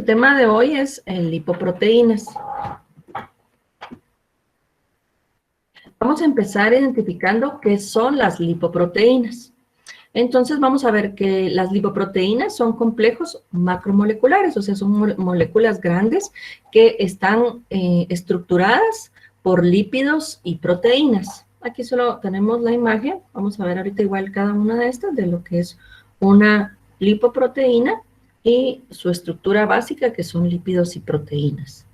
tema de hoy es lipoproteínas. Vamos a empezar identificando qué son las lipoproteínas. Entonces vamos a ver que las lipoproteínas son complejos macromoleculares, o sea, son moléculas grandes que están estructuradas por lípidos y proteínas. Aquí solo tenemos la imagen. Vamos a ver ahorita igual cada una de estas de lo que es una lipoproteína y su estructura básica, que son lípidos y proteínas.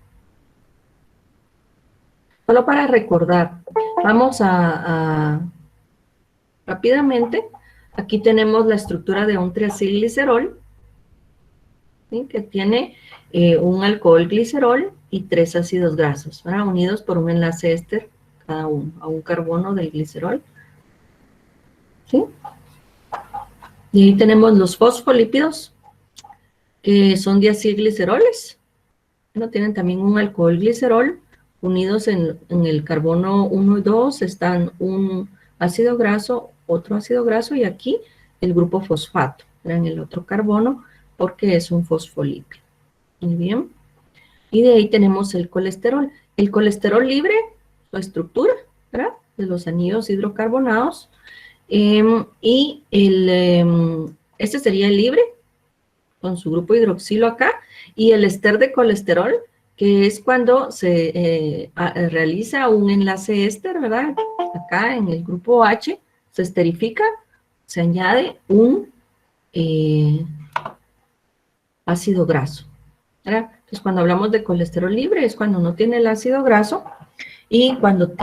Solo para recordar, vamos a rápidamente, aquí tenemos la estructura de un triacilglicerol, ¿sí? Que tiene un alcohol glicerol y 3 ácidos grasos, ¿verdad? Unidos por un enlace éster, cada uno, a un carbono del glicerol. ¿Sí? Y ahí tenemos los fosfolípidos, que son diacilgliceroles. Bueno, tienen también un alcohol glicerol. Unidos en el carbono 1 y 2 están un ácido graso, otro ácido graso, y aquí el grupo fosfato, en el otro carbono, porque es un fosfolípido. Muy bien. Y de ahí tenemos el colesterol. El colesterol libre, su estructura, ¿verdad? De los anillos hidrocarbonados. Este sería el libre, con su grupo hidroxilo acá, y el ester de colesterol, que es cuando se realiza un enlace éster, ¿verdad? Acá en el grupo H se esterifica, se añade un ácido graso, ¿verdad? Entonces, cuando hablamos de colesterol libre es cuando no tiene el ácido graso, y cuando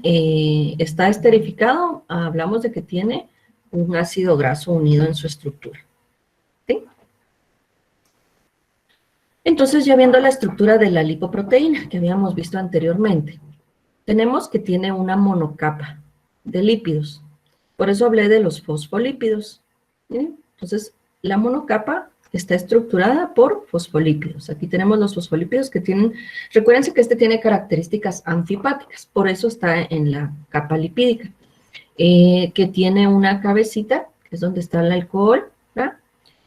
está esterificado, hablamos de que tiene un ácido graso unido en su estructura. ¿Sí? Entonces, ya viendo la estructura de la lipoproteína que habíamos visto anteriormente, tenemos que tiene una monocapa de lípidos. Por eso hablé de los fosfolípidos. ¿Sí? Entonces, la monocapa está estructurada por fosfolípidos. Aquí tenemos los fosfolípidos que tienen, recuérdense que este tiene características anfipáticas, por eso está en la capa lipídica, que tiene una cabecita, que es donde está el alcohol, ¿verdad?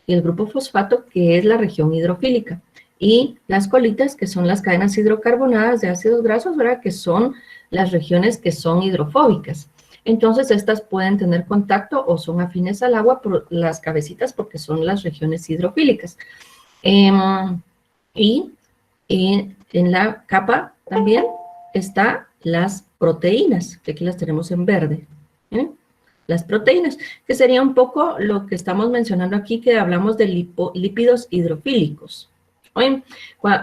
Y el grupo fosfato, que es la región hidrofílica, y las colitas, que son las cadenas hidrocarbonadas de ácidos grasos, ¿verdad? Que son las regiones que son hidrofóbicas. Entonces, estas pueden tener contacto o son afines al agua por las cabecitas, porque son las regiones hidrofílicas. Y en la capa también están las proteínas, que aquí las tenemos en verde. Las proteínas, que sería un poco lo que estamos mencionando aquí, que hablamos de lípidos hidrofílicos. Oye,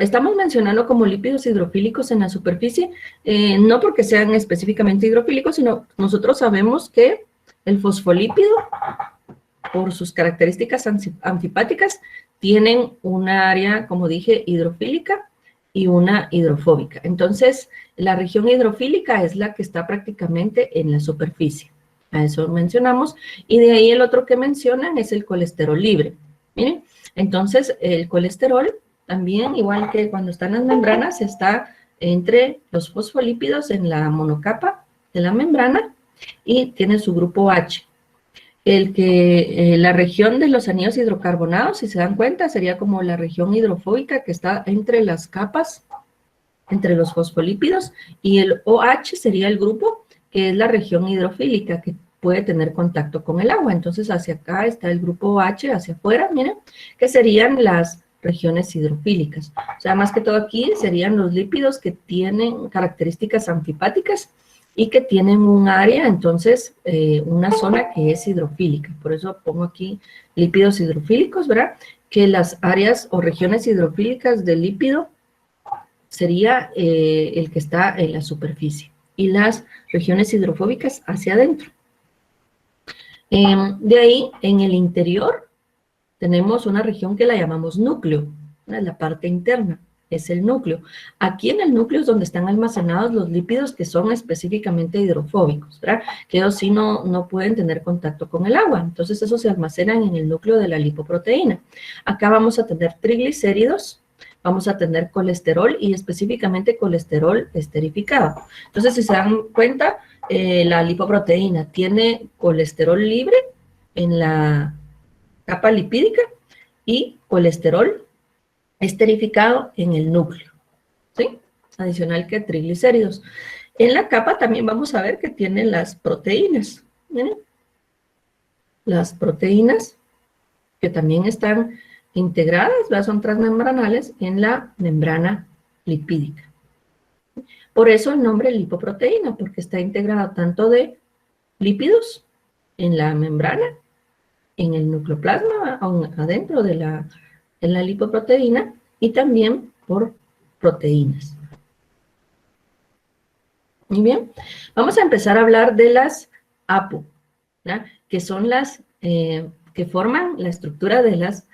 estamos mencionando como lípidos hidrofílicos en la superficie, no porque sean específicamente hidrofílicos, sino nosotros sabemos que el fosfolípido, por sus características anfipáticas, tienen una área, como dije, hidrofílica y una hidrofóbica. Entonces, la región hidrofílica es la que está prácticamente en la superficie. A eso mencionamos. Y de ahí el otro que mencionan es el colesterol libre. Miren, entonces el colesterol también, igual que cuando están las membranas, está entre los fosfolípidos en la monocapa de la membrana y tiene su grupo H. La región de los anillos hidrocarbonados, si se dan cuenta, sería como la región hidrofóbica que está entre las capas, entre los fosfolípidos, y el OH sería el grupo que es la región hidrofílica, que puede tener contacto con el agua. Entonces, hacia acá está el grupo OH, hacia afuera, miren, que serían las regiones hidrofílicas. O sea, más que todo aquí serían los lípidos que tienen características anfipáticas y que tienen un área, entonces, una zona que es hidrofílica. Por eso pongo aquí lípidos hidrofílicos, ¿verdad? Que las áreas o regiones hidrofílicas del lípido sería el que está en la superficie, y las regiones hidrofóbicas hacia adentro. De ahí, en el interior, tenemos una región que la llamamos núcleo, la parte interna, es el núcleo. Aquí en el núcleo es donde están almacenados los lípidos que son específicamente hidrofóbicos, ¿verdad? Que ellos sí no pueden tener contacto con el agua, entonces esos se almacenan en el núcleo de la lipoproteína. Acá vamos a tener triglicéridos, vamos a tener colesterol y específicamente colesterol esterificado. Entonces, si se dan cuenta, la lipoproteína tiene colesterol libre en la capa lipídica y colesterol esterificado en el núcleo, ¿sí? Adicional que triglicéridos. En la capa también vamos a ver que tiene las proteínas. ¿Miren? Las proteínas que también están integradas, son transmembranales en la membrana lipídica. Por eso el nombre lipoproteína, porque está integrada tanto de lípidos en la membrana, en el nucleoplasma, adentro de la lipoproteína, y también por proteínas. Muy bien, vamos a empezar a hablar de las APO, ¿ya? Que son las que forman la estructura de las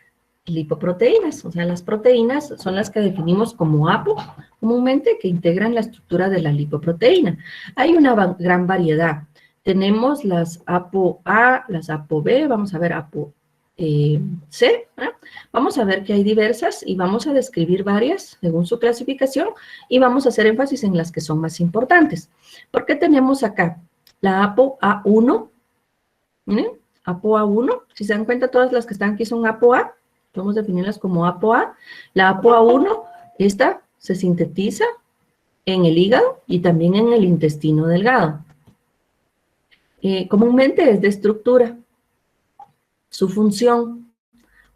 lipoproteínas. O sea, las proteínas son las que definimos como APO comúnmente, que integran la estructura de la lipoproteína. Hay una gran variedad. Tenemos las ApoA, las ApoB, vamos a ver ApoC. Vamos a ver que hay diversas y vamos a describir varias según su clasificación y vamos a hacer énfasis en las que son más importantes. ¿Por qué tenemos acá la ApoA1? ¿Miren? ApoA1, si se dan cuenta, todas las que están aquí son ApoA. Podemos definirlas como ApoA. La ApoA1, esta se sintetiza en el hígado y también en el intestino delgado. Comúnmente es de estructura. Su función: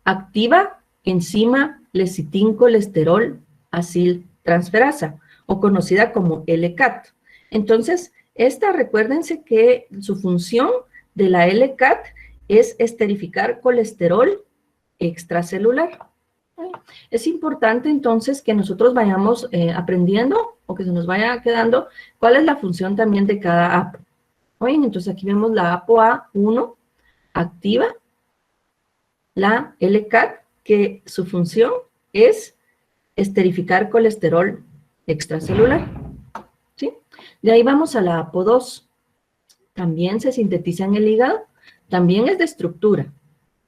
activa enzima lecitin-colesterol aciltransferasa, o conocida como LCAT. Entonces, recuérdense que su función de la LCAT es esterificar colesterol extracelular. Es importante entonces que nosotros vayamos aprendiendo o que se nos vaya quedando cuál es la función también de cada APO. Oye, entonces aquí vemos la ApoA1 activa, la LCAT, que su función es esterificar colesterol extracelular. ¿Sí? De ahí vamos a la ApoD2. También se sintetiza en el hígado, también es de estructura.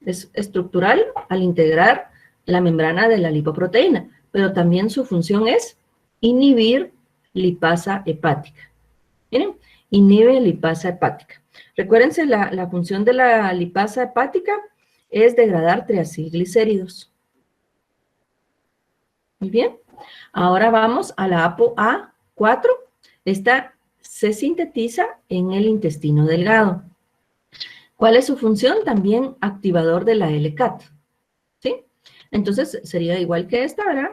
Es estructural al integrar la membrana de la lipoproteína, pero también su función es inhibir lipasa hepática. Miren, inhibe lipasa hepática. Recuérdense, la función de la lipasa hepática es degradar triacilglicéridos. Muy bien. Ahora vamos a la ApoA4. Esta se sintetiza en el intestino delgado. ¿Cuál es su función? También activador de la LCAT. ¿Sí? Entonces, sería igual que esta, ¿verdad?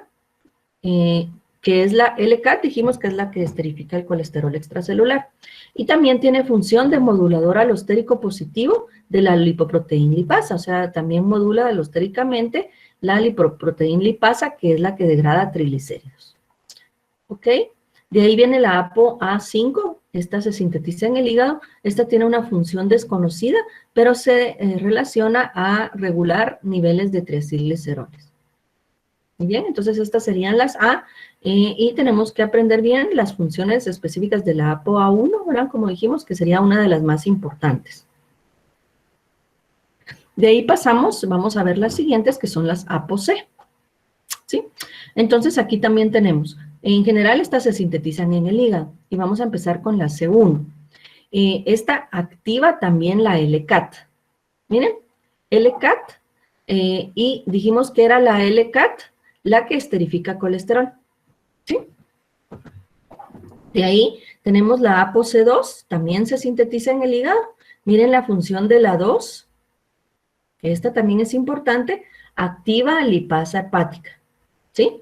Que es la LCAT, dijimos que es la que esterifica el colesterol extracelular. Y también tiene función de modulador alostérico positivo de la lipoproteína lipasa, o sea, también modula alostéricamente la lipoproteína lipasa, que es la que degrada triglicéridos. ¿Ok? De ahí viene la ApoA5, esta se sintetiza en el hígado, esta tiene una función desconocida, pero se relaciona a regular niveles de triacilgliceroles. Muy bien, entonces estas serían las A, y tenemos que aprender bien las funciones específicas de la ApoA1, ¿verdad? Como dijimos, que sería una de las más importantes. De ahí pasamos, vamos a ver las siguientes, que son las ApoC. ¿Sí? Entonces aquí también tenemos, en general estas se sintetizan en el hígado, y vamos a empezar con la C1. Esta activa también la LCAT. Miren, LCAT, y dijimos que era la LCAT la que esterifica colesterol. ¿Sí? De ahí tenemos la ApoC2, también se sintetiza en el hígado. Miren la función de la 2, que esta también es importante, activa lipasa hepática. ¿Sí?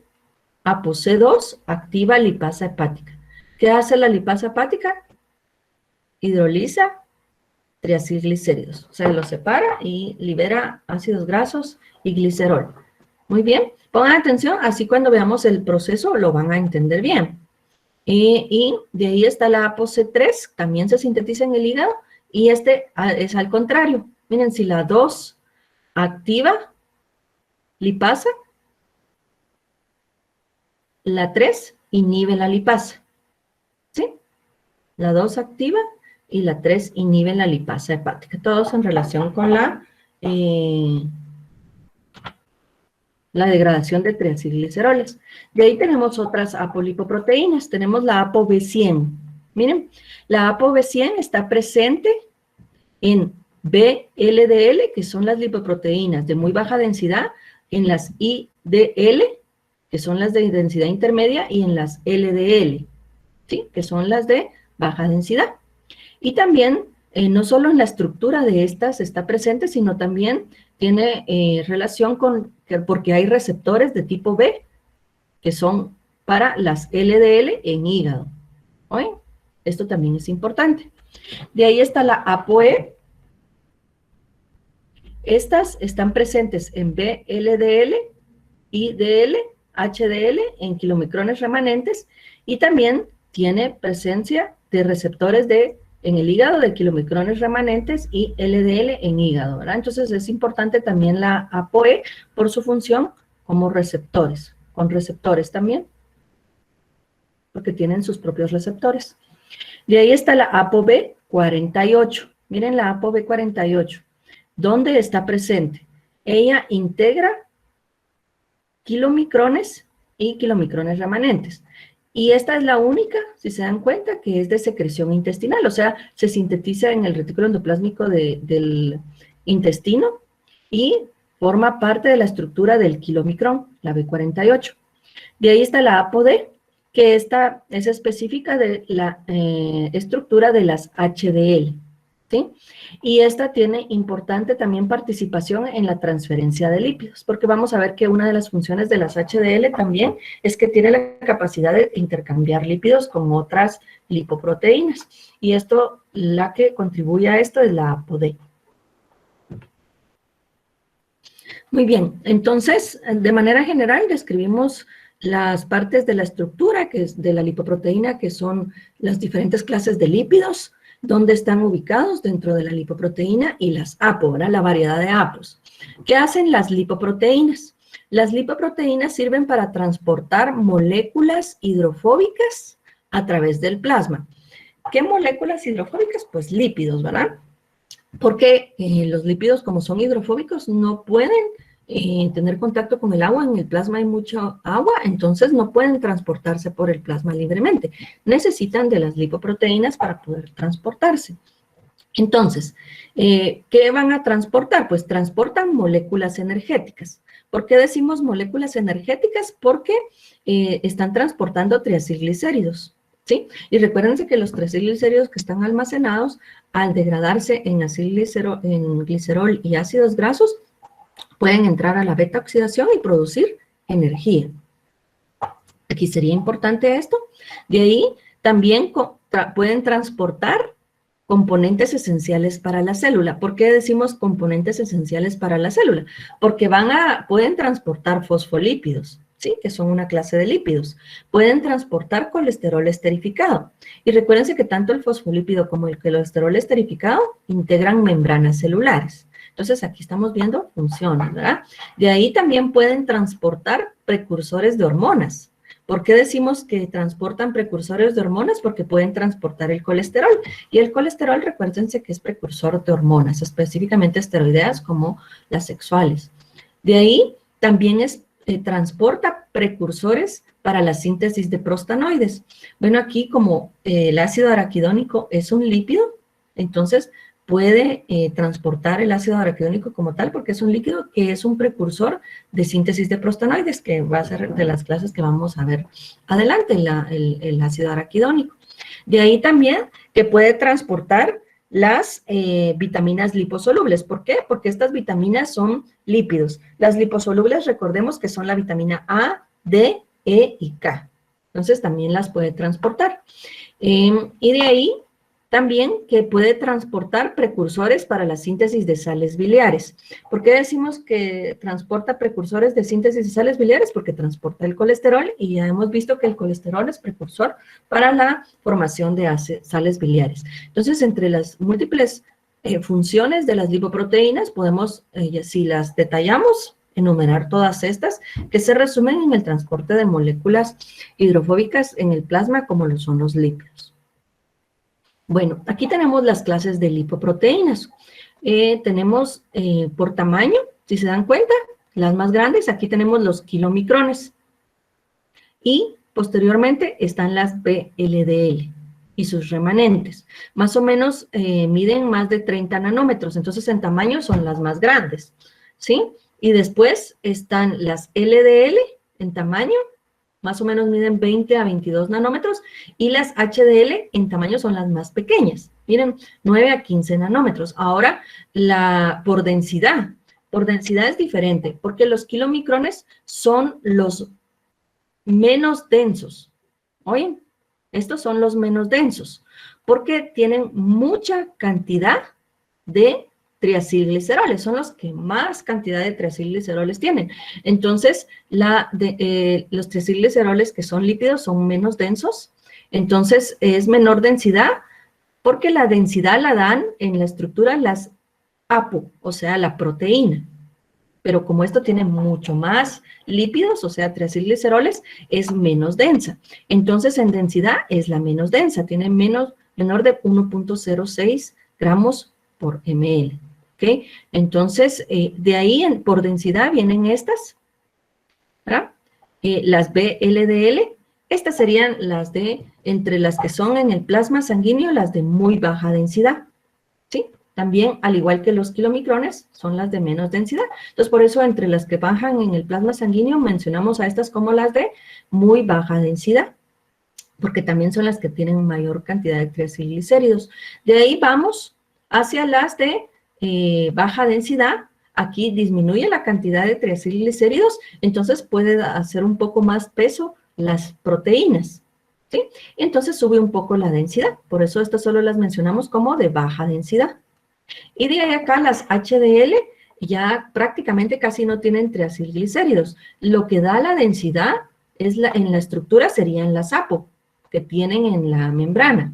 ApoC2 activa lipasa hepática. ¿Qué hace la lipasa hepática? Hidroliza triacilglicéridos. O sea, los separa y libera ácidos grasos y glicerol. Muy bien. Pongan atención, así cuando veamos el proceso lo van a entender bien. Y de ahí está la ApoC3, también se sintetiza en el hígado, y es al contrario. Miren, si la 2 activa lipasa, la 3 inhibe la lipasa. ¿Sí? La 2 activa y la 3 inhibe la lipasa hepática. Todos en relación con la degradación de triacilgliceroles. De ahí tenemos otras apolipoproteínas. Tenemos la ApoB100. Miren, la ApoB100 está presente en VLDL, que son las lipoproteínas de muy baja densidad, en las IDL, que son las de densidad intermedia, y en las LDL, ¿sí? Que son las de baja densidad. Y también, no solo en la estructura de estas está presente, sino también tiene relación con, porque hay receptores de tipo B, que son para las LDL en hígado. ¿Oye? Esto también es importante. De ahí está la ApoE. Estas están presentes en VLDL, IDL, HDL en kilomicrones remanentes, y también tiene presencia de receptores en el hígado de kilomicrones remanentes y LDL en hígado, ¿verdad? Entonces es importante también la ApoE por su función como receptores, con receptores también, porque tienen sus propios receptores. De ahí está la ApoB48. Miren la ApoB48. ¿Dónde está presente? Ella integra kilomicrones y kilomicrones remanentes. Y esta es la única, si se dan cuenta, que es de secreción intestinal, o sea, se sintetiza en el retículo endoplásmico del intestino y forma parte de la estructura del kilomicrón, la B48. De ahí está la ApoD, que esta es específica de la estructura de las HDL, ¿sí? Y esta tiene importante también participación en la transferencia de lípidos, porque vamos a ver que una de las funciones de las HDL también es que tiene la capacidad de intercambiar lípidos con otras lipoproteínas. Y esto, la que contribuye a esto es la ApoD. Muy bien, entonces, de manera general, describimos las partes de la estructura, que es de la lipoproteína, que son las diferentes clases de lípidos, donde están ubicados dentro de la lipoproteína, y las APO, ¿verdad? La variedad de APOs. ¿Qué hacen las lipoproteínas? Las lipoproteínas sirven para transportar moléculas hidrofóbicas a través del plasma. ¿Qué moléculas hidrofóbicas? Pues lípidos, ¿verdad? Porque los lípidos, como son hidrofóbicos, no pueden tener contacto con el agua. En el plasma hay mucha agua, entonces no pueden transportarse por el plasma libremente. Necesitan de las lipoproteínas para poder transportarse. Entonces, ¿qué van a transportar? Pues transportan moléculas energéticas. ¿Por qué decimos moléculas energéticas? Porque están transportando triacilglicéridos, ¿sí? Y recuérdense que los triacilglicéridos que están almacenados, al degradarse en glicerol y ácidos grasos, pueden entrar a la beta oxidación y producir energía. Aquí sería importante esto. De ahí también pueden transportar componentes esenciales para la célula. ¿Por qué decimos componentes esenciales para la célula? Porque pueden transportar fosfolípidos, ¿sí? Que son una clase de lípidos. Pueden transportar colesterol esterificado. Y recuérdense que tanto el fosfolípido como el colesterol esterificado integran membranas celulares. Entonces, aquí estamos viendo funciones, ¿verdad? De ahí también pueden transportar precursores de hormonas. ¿Por qué decimos que transportan precursores de hormonas? Porque pueden transportar el colesterol. Y el colesterol, recuérdense que es precursor de hormonas, específicamente esteroideas como las sexuales. De ahí también transporta precursores para la síntesis de prostanoides. Bueno, aquí como el ácido araquidónico es un lípido, entonces puede transportar el ácido araquidónico como tal, porque es un líquido que es un precursor de síntesis de prostanoides, que va a ser de las clases que vamos a ver adelante, el ácido araquidónico. De ahí también que puede transportar las vitaminas liposolubles. ¿Por qué? Porque estas vitaminas son lípidos. Las liposolubles, recordemos que son la vitamina A, D, E y K. Entonces también las puede transportar. Y de ahí también que puede transportar precursores para la síntesis de sales biliares. ¿Por qué decimos que transporta precursores de síntesis de sales biliares? Porque transporta el colesterol, y ya hemos visto que el colesterol es precursor para la formación de sales biliares. Entonces, entre las múltiples funciones de las lipoproteínas, podemos, si las detallamos, enumerar todas estas, que se resumen en el transporte de moléculas hidrofóbicas en el plasma, como lo son los lípidos. Bueno, aquí tenemos las clases de lipoproteínas. Tenemos por tamaño, si se dan cuenta, las más grandes, aquí tenemos los kilomicrones. Y posteriormente están las VLDL y sus remanentes. Más o menos miden más de 30 nanómetros, entonces en tamaño son las más grandes, ¿sí? Y después están las LDL en tamaño, más o menos miden 20 a 22 nanómetros, y las HDL en tamaño son las más pequeñas, miren, 9 a 15 nanómetros. Ahora, por densidad es diferente, porque los kilomicrones son los menos densos. ¿Oyen? Estos son los menos densos, porque tienen mucha cantidad de triacilgliceroles, son los que más cantidad de triacilgliceroles tienen. Entonces, los triacilgliceroles que son lípidos son menos densos, entonces es menor densidad, porque la densidad la dan en la estructura las APO, o sea, la proteína. Pero como esto tiene mucho más lípidos, o sea, triacilgliceroles, es menos densa. Entonces, en densidad es la menos densa, tiene menor de 1.06 gramos por ml. ¿Ok? Entonces, de ahí por densidad vienen estas, ¿verdad? Las VLDL, estas serían las entre las que son en el plasma sanguíneo, las de muy baja densidad, ¿sí? También, al igual que los kilomicrones, son las de menos densidad. Entonces, por eso, entre las que bajan en el plasma sanguíneo, mencionamos a estas como las de muy baja densidad, porque también son las que tienen mayor cantidad de triacilglicéridos. De ahí vamos hacia las de baja densidad. Aquí disminuye la cantidad de triacilglicéridos, entonces puede hacer un poco más peso las proteínas, ¿sí? Entonces sube un poco la densidad, por eso estas solo las mencionamos como de baja densidad. Y de ahí acá las HDL ya prácticamente casi no tienen triacilglicéridos. Lo que da la densidad es en la estructura serían las APO, que tienen en la membrana.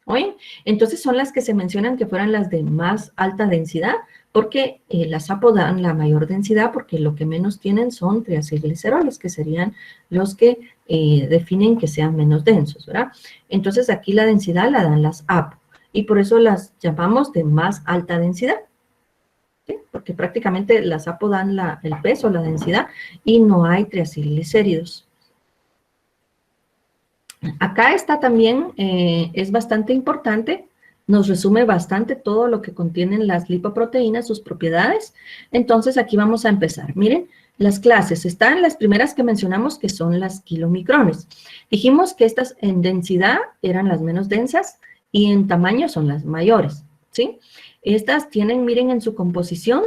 ¿Oyen? Entonces son las que se mencionan que fueran las de más alta densidad, porque las APO dan la mayor densidad, porque lo que menos tienen son triacilgliceroles, que serían los que definen que sean menos densos, ¿verdad? Entonces aquí la densidad la dan las APO, y por eso las llamamos de más alta densidad, ¿sí? Porque prácticamente las APO dan el peso, la densidad, y no hay triacilglicéridos. Acá está también, es bastante importante, nos resume bastante todo lo que contienen las lipoproteínas, sus propiedades. Entonces, aquí vamos a empezar. Miren, las clases, están las primeras que mencionamos, que son las kilomicrones. Dijimos que estas en densidad eran las menos densas y en tamaño son las mayores, ¿sí? Estas tienen, miren, en su composición,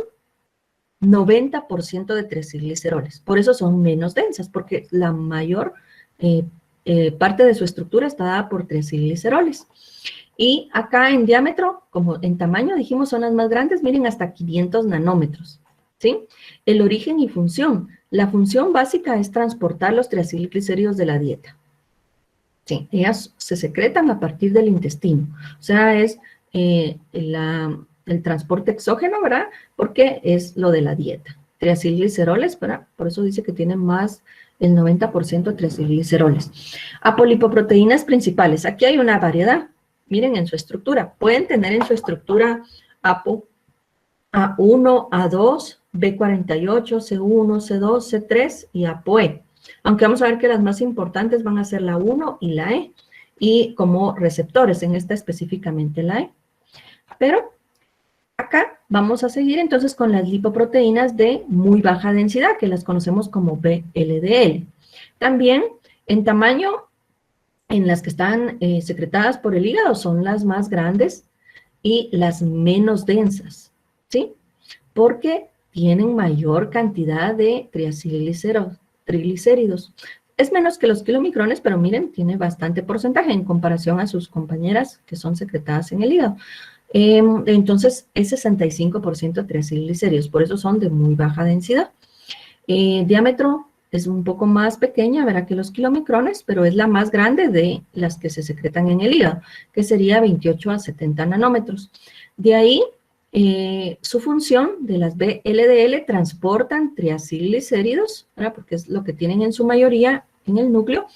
90% de triacilgliceroles. Por eso son menos densas, porque la mayor parte de su estructura está dada por triacilgliceroles. Y acá en diámetro, como en tamaño, dijimos, son las más grandes, miren, hasta 500 nanómetros, ¿sí? El origen y función. La función básica es transportar los triacilglicéridos de la dieta. Sí, ellas se secretan a partir del intestino. O sea, es el transporte exógeno, ¿verdad? Porque es lo de la dieta. Triacilgliceroles, ¿verdad? Por eso dice que tienen más el 90% de triacilgliceroles. Apolipoproteínas principales. Aquí hay una variedad. Miren en su estructura. Pueden tener en su estructura APO A1, A2, B48, C1, C2, C3 y ApoE. Aunque vamos a ver que las más importantes van a ser la 1 y la E. Y como receptores, en esta específicamente la E. Pero acá vamos a seguir entonces con las lipoproteínas de muy baja densidad, que las conocemos como VLDL. También en tamaño, en las que están secretadas por el hígado, son las más grandes y las menos densas, ¿sí? Porque tienen mayor cantidad de triglicéridos. Es menos que los kilomicrones, pero miren, tiene bastante porcentaje en comparación a sus compañeras que son secretadas en el hígado. Entonces, es 65% de triacilglicéridos, por eso son de muy baja densidad. Diámetro es un poco más pequeña, verá, que los kilomicrones, pero es la más grande de las que se secretan en el hígado, que sería 28 a 70 nanómetros. De ahí, su función de las VLDL transportan triacilglicéridos, ¿verdad? Porque es lo que tienen en su mayoría en el núcleo,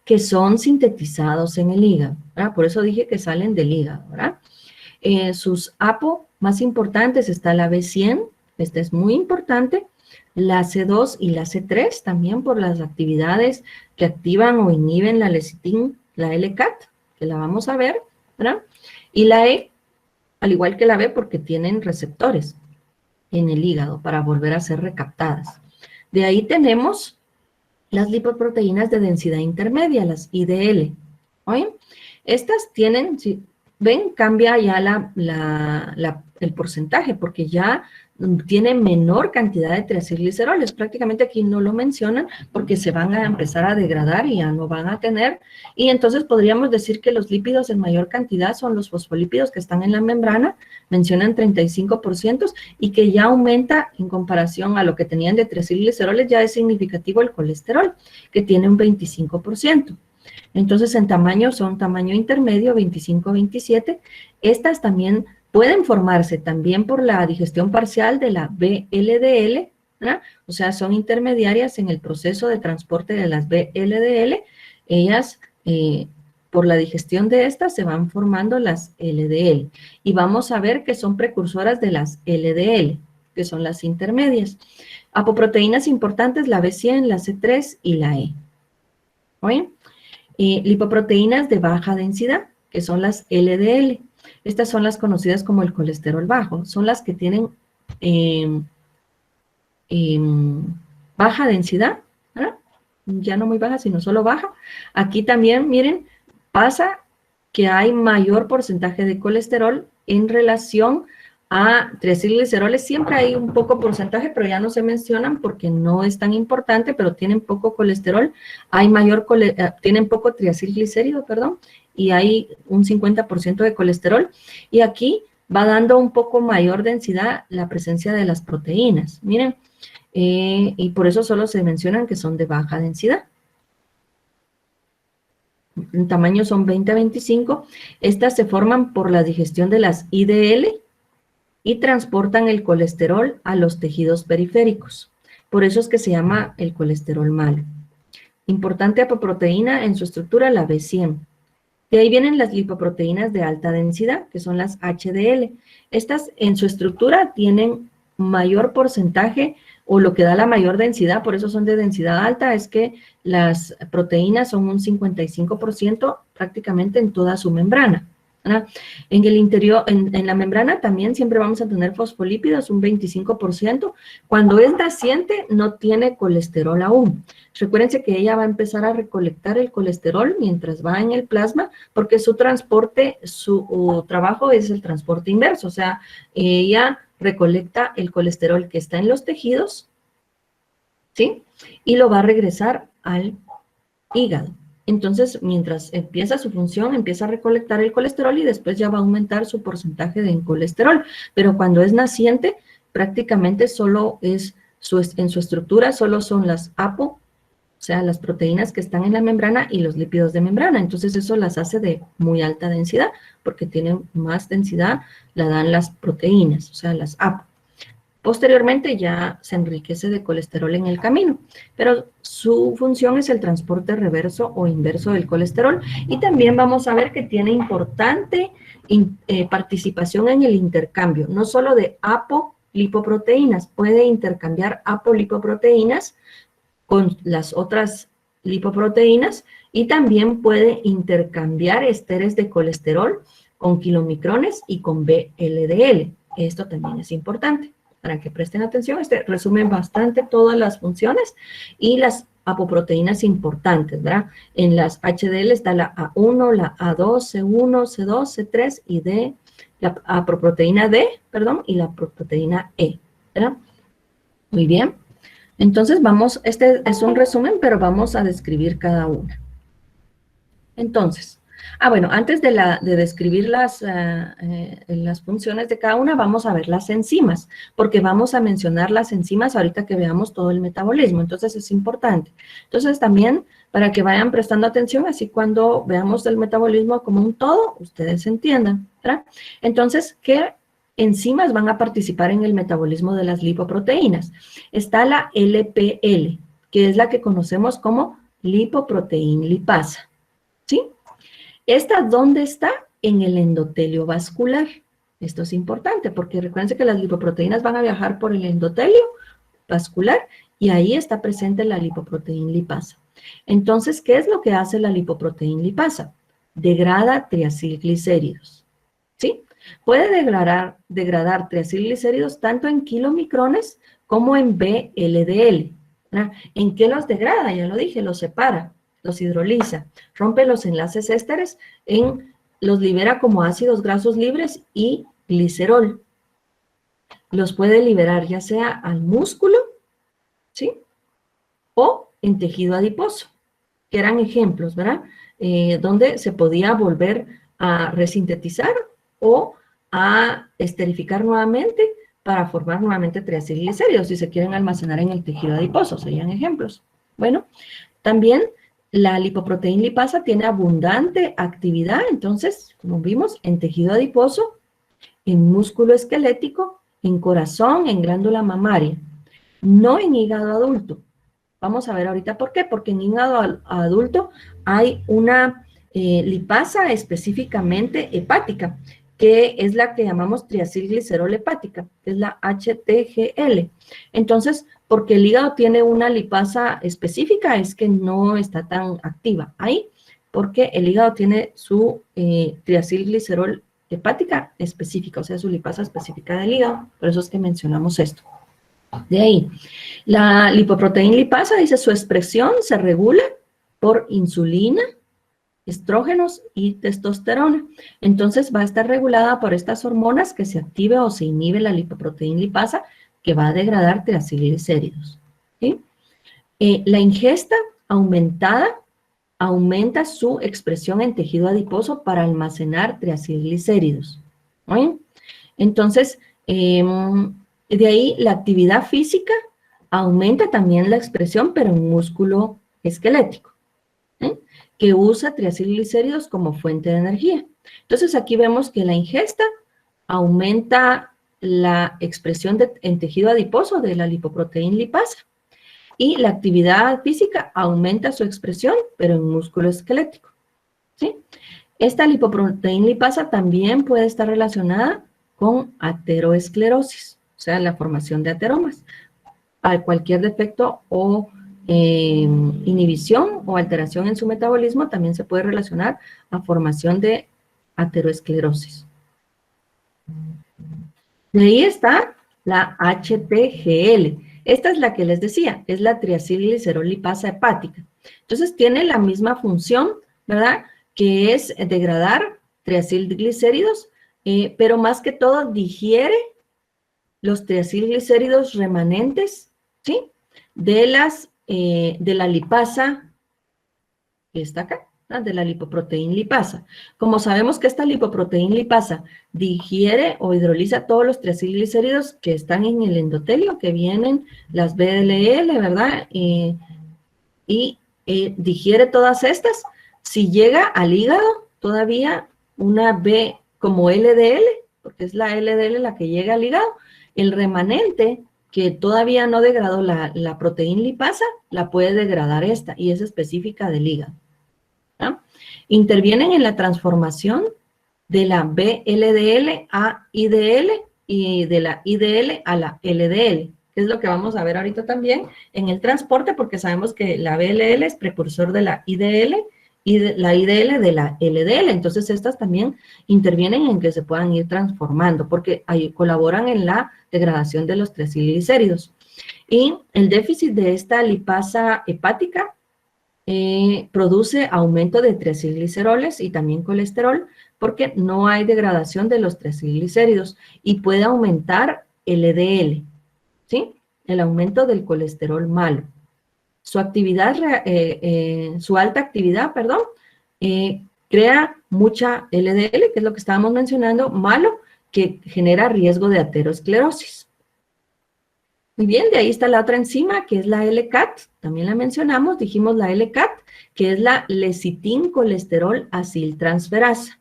que son sintetizados en el hígado, ¿verdad? Por eso dije que salen del hígado, ¿verdad? Sus APO más importantes está la B100, esta es muy importante, la C2 y la C3 también por las actividades que activan o inhiben la lecitin, la LCAT, que la vamos a ver, ¿verdad? Y la E, al igual que la B, porque tienen receptores en el hígado para volver a ser recaptadas. De ahí tenemos las lipoproteínas de densidad intermedia, las IDL. ¿Oyen? Estas tienen, si ven, cambia ya el porcentaje, porque ya tiene menor cantidad de triacilgliceroles. Prácticamente aquí no lo mencionan porque se van a empezar a degradar y ya no van a tener. Y entonces podríamos decir que los lípidos en mayor cantidad son los fosfolípidos que están en la membrana, mencionan 35%, y que ya aumenta en comparación a lo que tenían de triacilgliceroles, ya es significativo el colesterol, que tiene un 25%. Entonces, en tamaño son tamaño intermedio, 25-27. Estas también pueden formarse también por la digestión parcial de la VLDL, ¿verdad? O sea, son intermediarias en el proceso de transporte de las VLDL. Ellas, por la digestión de estas, se van formando las LDL. Y vamos a ver que son precursoras de las LDL, que son las intermedias. Apoproteínas importantes, la B100, la C3 y la E. ¿Oyen? Lipoproteínas de baja densidad, que son las LDL. Estas son las conocidas como el colesterol bajo. Son las que tienen baja densidad, ¿verdad? Ya no muy baja, sino solo baja. Aquí también, miren, pasa que hay mayor porcentaje de colesterol en relación a triacilgliceroles. Siempre hay un poco porcentaje, pero ya no se mencionan porque no es tan importante, pero tienen poco colesterol, hay tienen poco triacilglicérido, perdón, y hay un 50% de colesterol. Y aquí va dando un poco mayor densidad la presencia de las proteínas. Miren, y por eso solo se mencionan que son de baja densidad. En tamaño son 20 a 25. Estas se forman por la digestión de las IDL y transportan el colesterol a los tejidos periféricos. Por eso es que se llama el colesterol malo. Importante apoproteína en su estructura, la B100. De ahí vienen las lipoproteínas de alta densidad, que son las HDL. Estas en su estructura tienen mayor porcentaje, o lo que da la mayor densidad, por eso son de densidad alta, es que las proteínas son un 55% prácticamente en toda su membrana, ¿verdad? En el interior, en la membrana también siempre vamos a tener fosfolípidos, un 25%. Cuando es naciente no tiene colesterol aún. Recuérdense que ella va a empezar a recolectar el colesterol mientras va en el plasma, porque su transporte, su trabajo es el transporte inverso, o sea, ella recolecta el colesterol que está en los tejidos, ¿sí? Y lo va a regresar al hígado. Entonces, mientras empieza su función, empieza a recolectar el colesterol y después ya va a aumentar su porcentaje de colesterol. Pero cuando es naciente, prácticamente solo es, en su estructura solo son las APO, o sea, las proteínas que están en la membrana y los lípidos de membrana. Entonces, eso las hace de muy alta densidad, porque tienen más densidad, la dan las proteínas, o sea, las APO. Posteriormente ya se enriquece de colesterol en el camino, pero su función es el transporte reverso o inverso del colesterol. Y también vamos a ver que tiene importante participación en el intercambio, no solo de apolipoproteínas, puede intercambiar apolipoproteínas con las otras lipoproteínas y también puede intercambiar esteres de colesterol con kilomicrones y con VLDL. Esto también es importante para que presten atención. Este resume bastante todas las funciones y las apoproteínas importantes, ¿verdad? En las HDL está la A1, la A2, C1, C2, C3 y D, la apoproteína D, perdón, y la apoproteína E, ¿verdad? Muy bien. Entonces vamos, este es un resumen, pero vamos a describir cada una. Entonces, bueno, antes de describir las funciones de cada una, vamos a ver las enzimas, porque vamos a mencionar las enzimas ahorita que veamos todo el metabolismo, entonces es importante. Entonces también, para que vayan prestando atención, así cuando veamos el metabolismo como un todo, ustedes entiendan, ¿verdad? Entonces, ¿qué enzimas van a participar en el metabolismo de las lipoproteínas? Está la LPL, que es la que conocemos como lipoproteína lipasa, ¿sí? ¿Esta dónde está? En el endotelio vascular. Esto es importante porque recuerden que las lipoproteínas van a viajar por el endotelio vascular y ahí está presente la lipoproteína lipasa. Entonces, ¿qué es lo que hace la lipoproteína lipasa? Degrada triacilglicéridos, ¿sí? Puede degradar triacilglicéridos tanto en kilomicrones como en VLDL. ¿verdad? ¿En qué los degrada? Ya lo dije, los separa, los hidroliza, rompe los enlaces ésteres, los libera como ácidos grasos libres y glicerol. Los puede liberar ya sea al músculo, ¿sí? O en tejido adiposo, que eran ejemplos, ¿verdad? Donde se podía volver a resintetizar o a esterificar nuevamente para formar nuevamente triacilglicéridos, si se quieren almacenar en el tejido adiposo, serían ejemplos. Bueno, también la lipoproteína lipasa tiene abundante actividad, entonces, como vimos, en tejido adiposo, en músculo esquelético, en corazón, en glándula mamaria, no en hígado adulto. Vamos a ver ahorita por qué, porque en hígado adulto hay una lipasa específicamente hepática, que es la que llamamos triacilglicerol hepática, que es la HTGL. Entonces, porque el hígado tiene una lipasa específica, es que no está tan activa ahí, porque el hígado tiene su triacilglicerol hepática específica, o sea, su lipasa específica del hígado, por eso es que mencionamos esto. De ahí, la lipoproteína lipasa, dice, su expresión se regula por insulina, estrógenos y testosterona. Entonces va a estar regulada por estas hormonas que se active o se inhibe la lipoproteína lipasa, que va a degradar triacilglicéridos. ¿Sí? La ingesta aumentada aumenta su expresión en tejido adiposo para almacenar triacilglicéridos. ¿Sí? Entonces, de ahí la actividad física aumenta también la expresión, pero en músculo esquelético, que usa triacilglicéridos como fuente de energía. Entonces aquí vemos que la ingesta aumenta la expresión en tejido adiposo de la lipoproteína lipasa y la actividad física aumenta su expresión, pero en músculo esquelético. ¿Sí? Esta lipoproteína lipasa también puede estar relacionada con ateroesclerosis, o sea, la formación de ateromas. A cualquier defecto o inhibición o alteración en su metabolismo también se puede relacionar a formación de ateroesclerosis. De ahí está la HTGL. Esta es la que les decía, es la triacilglicerol lipasa hepática. Entonces tiene la misma función, ¿verdad? Que es degradar triacilglicéridos, pero más que todo digiere los triacilglicéridos remanentes, ¿sí? De la lipasa, que está acá, ¿no? De la lipoproteína lipasa. Como sabemos que esta lipoproteína lipasa digiere o hidroliza todos los triacilglicéridos que están en el endotelio, que vienen las VLL, ¿verdad? Y digiere todas estas. Si llega al hígado, todavía una B como LDL, porque es la LDL la que llega al hígado, el remanente que todavía no degradó la proteína lipasa, la puede degradar esta, y es específica del hígado. ¿No? Intervienen en la transformación de la VLDL a IDL y de la IDL a la LDL, que es lo que vamos a ver ahorita también en el transporte, porque sabemos que la VLL es precursor de la IDL y la IDL de la LDL. Entonces, estas también intervienen en que se puedan ir transformando, porque ahí colaboran en la degradación de los triacilglicéridos. Y el déficit de esta lipasa hepática produce aumento de triacilgliceroles y también colesterol, porque no hay degradación de los triacilglicéridos y puede aumentar el LDL, ¿sí? El aumento del colesterol malo. Su actividad, su alta actividad, perdón, crea mucha LDL, que es lo que estábamos mencionando, malo, que genera riesgo de aterosclerosis. Muy bien, de ahí está la otra enzima, que es la LCAT, también la mencionamos, dijimos la LCAT, que es la lecitin-colesterol aciltransferasa,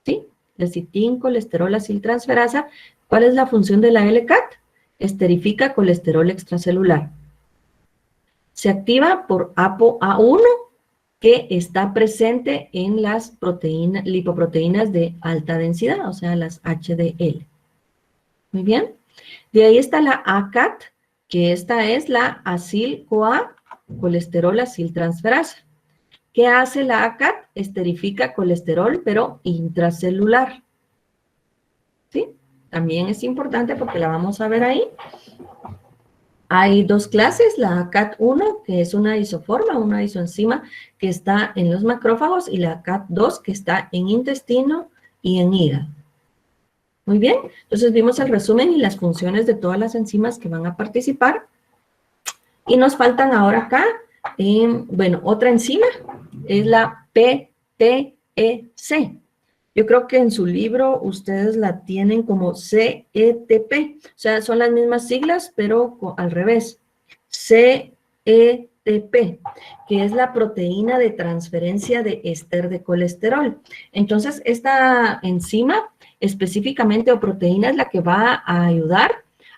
¿sí? Lecitin-colesterol aciltransferasa. ¿Cuál es la función de la LCAT? Esterifica colesterol extracelular. Se activa por ApoA1, que está presente en las lipoproteínas de alta densidad, o sea, las HDL. Muy bien. De ahí está la ACAT, que esta es la acil-CoA, colesterol aciltransferasa. ¿Qué hace la ACAT? Esterifica colesterol, pero intracelular. ¿Sí? También es importante porque la vamos a ver ahí. Hay dos clases, la CAT1, que es una isoforma, una isoenzima que está en los macrófagos, y la CAT2, que está en intestino y en hígado. Muy bien, entonces vimos el resumen y las funciones de todas las enzimas que van a participar. Y nos faltan ahora acá, bueno, otra enzima, es la PTEC. Yo creo que en su libro ustedes la tienen como CETP, o sea, son las mismas siglas, pero al revés. CETP, que es la proteína de transferencia de éster de colesterol. Entonces, esta enzima específicamente o proteína es la que va a ayudar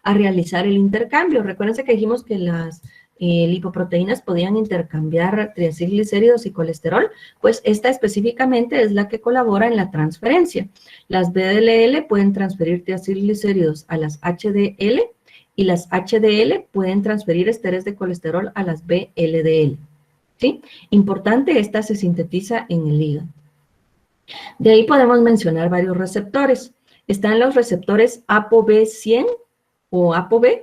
a realizar el intercambio. Recuérdense que dijimos que las lipoproteínas podían intercambiar triacilglicéridos y colesterol, pues esta específicamente es la que colabora en la transferencia. Las VDLL pueden transferir triacilglicéridos a las HDL y las HDL pueden transferir esteres de colesterol a las VLDL. ¿Sí? Importante, esta se sintetiza en el hígado. De ahí podemos mencionar varios receptores. Están los receptores ApoB100 o ApoB,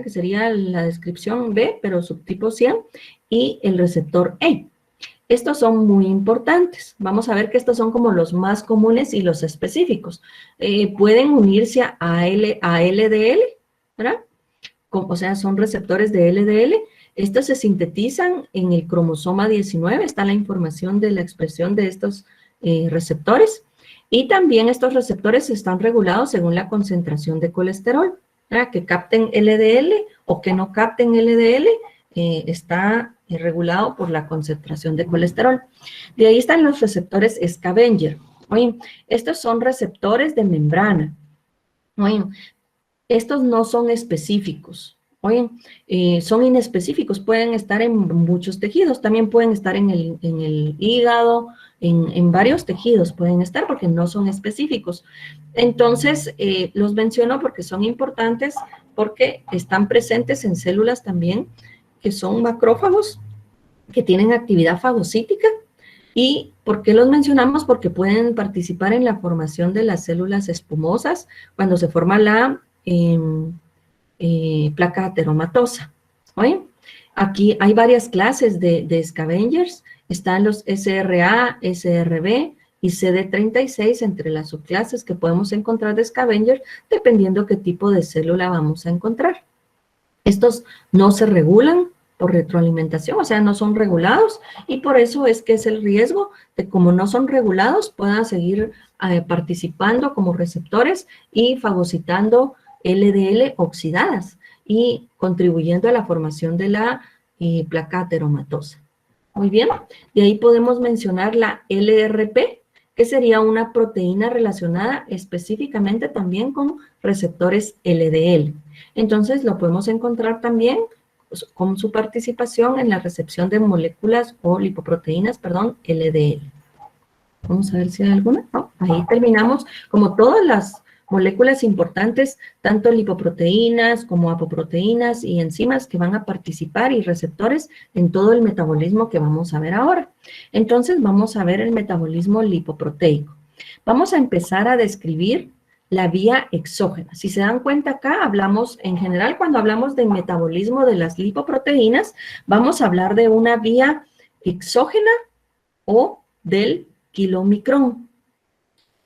que sería la descripción B, pero subtipo 100, y el receptor E. Estos son muy importantes. Vamos a ver que estos son como los más comunes y los específicos. Pueden unirse a LDL, ¿verdad? O sea, son receptores de LDL. Estos se sintetizan en el cromosoma 19. Está la información de la expresión de estos receptores. Y también estos receptores están regulados según la concentración de colesterol. Que capten LDL o que no capten LDL, está regulado por la concentración de colesterol. De ahí están los receptores scavenger. Oye, estos son receptores de membrana. Oye, estos no son específicos. Oye, son inespecíficos, pueden estar en muchos tejidos, también pueden estar en el hígado, en varios tejidos pueden estar porque no son específicos. Entonces, los menciono porque son importantes, porque están presentes en células también que son macrófagos, que tienen actividad fagocítica. ¿Y por qué los mencionamos? Porque pueden participar en la formación de las células espumosas cuando se forma la placa ateromatosa. ¿Oye? Aquí hay varias clases de scavengers. Están los SRA, SRB y CD36 entre las subclases que podemos encontrar de scavenger, dependiendo qué tipo de célula vamos a encontrar. Estos no se regulan por retroalimentación, o sea, no son regulados, y por eso es que es el riesgo de, como no son regulados, puedan seguir participando como receptores y fagocitando LDL oxidadas y contribuyendo a la formación de la placa ateromatosa. Muy bien, de ahí podemos mencionar la LRP, que sería una proteína relacionada específicamente también con receptores LDL. Entonces, lo podemos encontrar también con su participación en la recepción de moléculas o lipoproteínas, perdón, LDL. Vamos a ver si hay alguna. No, ahí terminamos. Como todas las moléculas importantes, tanto lipoproteínas como apoproteínas y enzimas que van a participar y receptores en todo el metabolismo que vamos a ver ahora. Entonces, vamos a ver el metabolismo lipoproteico. Vamos a empezar a describir la vía exógena. Si se dan cuenta acá, hablamos, en general, cuando hablamos del metabolismo de las lipoproteínas, vamos a hablar de una vía exógena o del kilomicrón.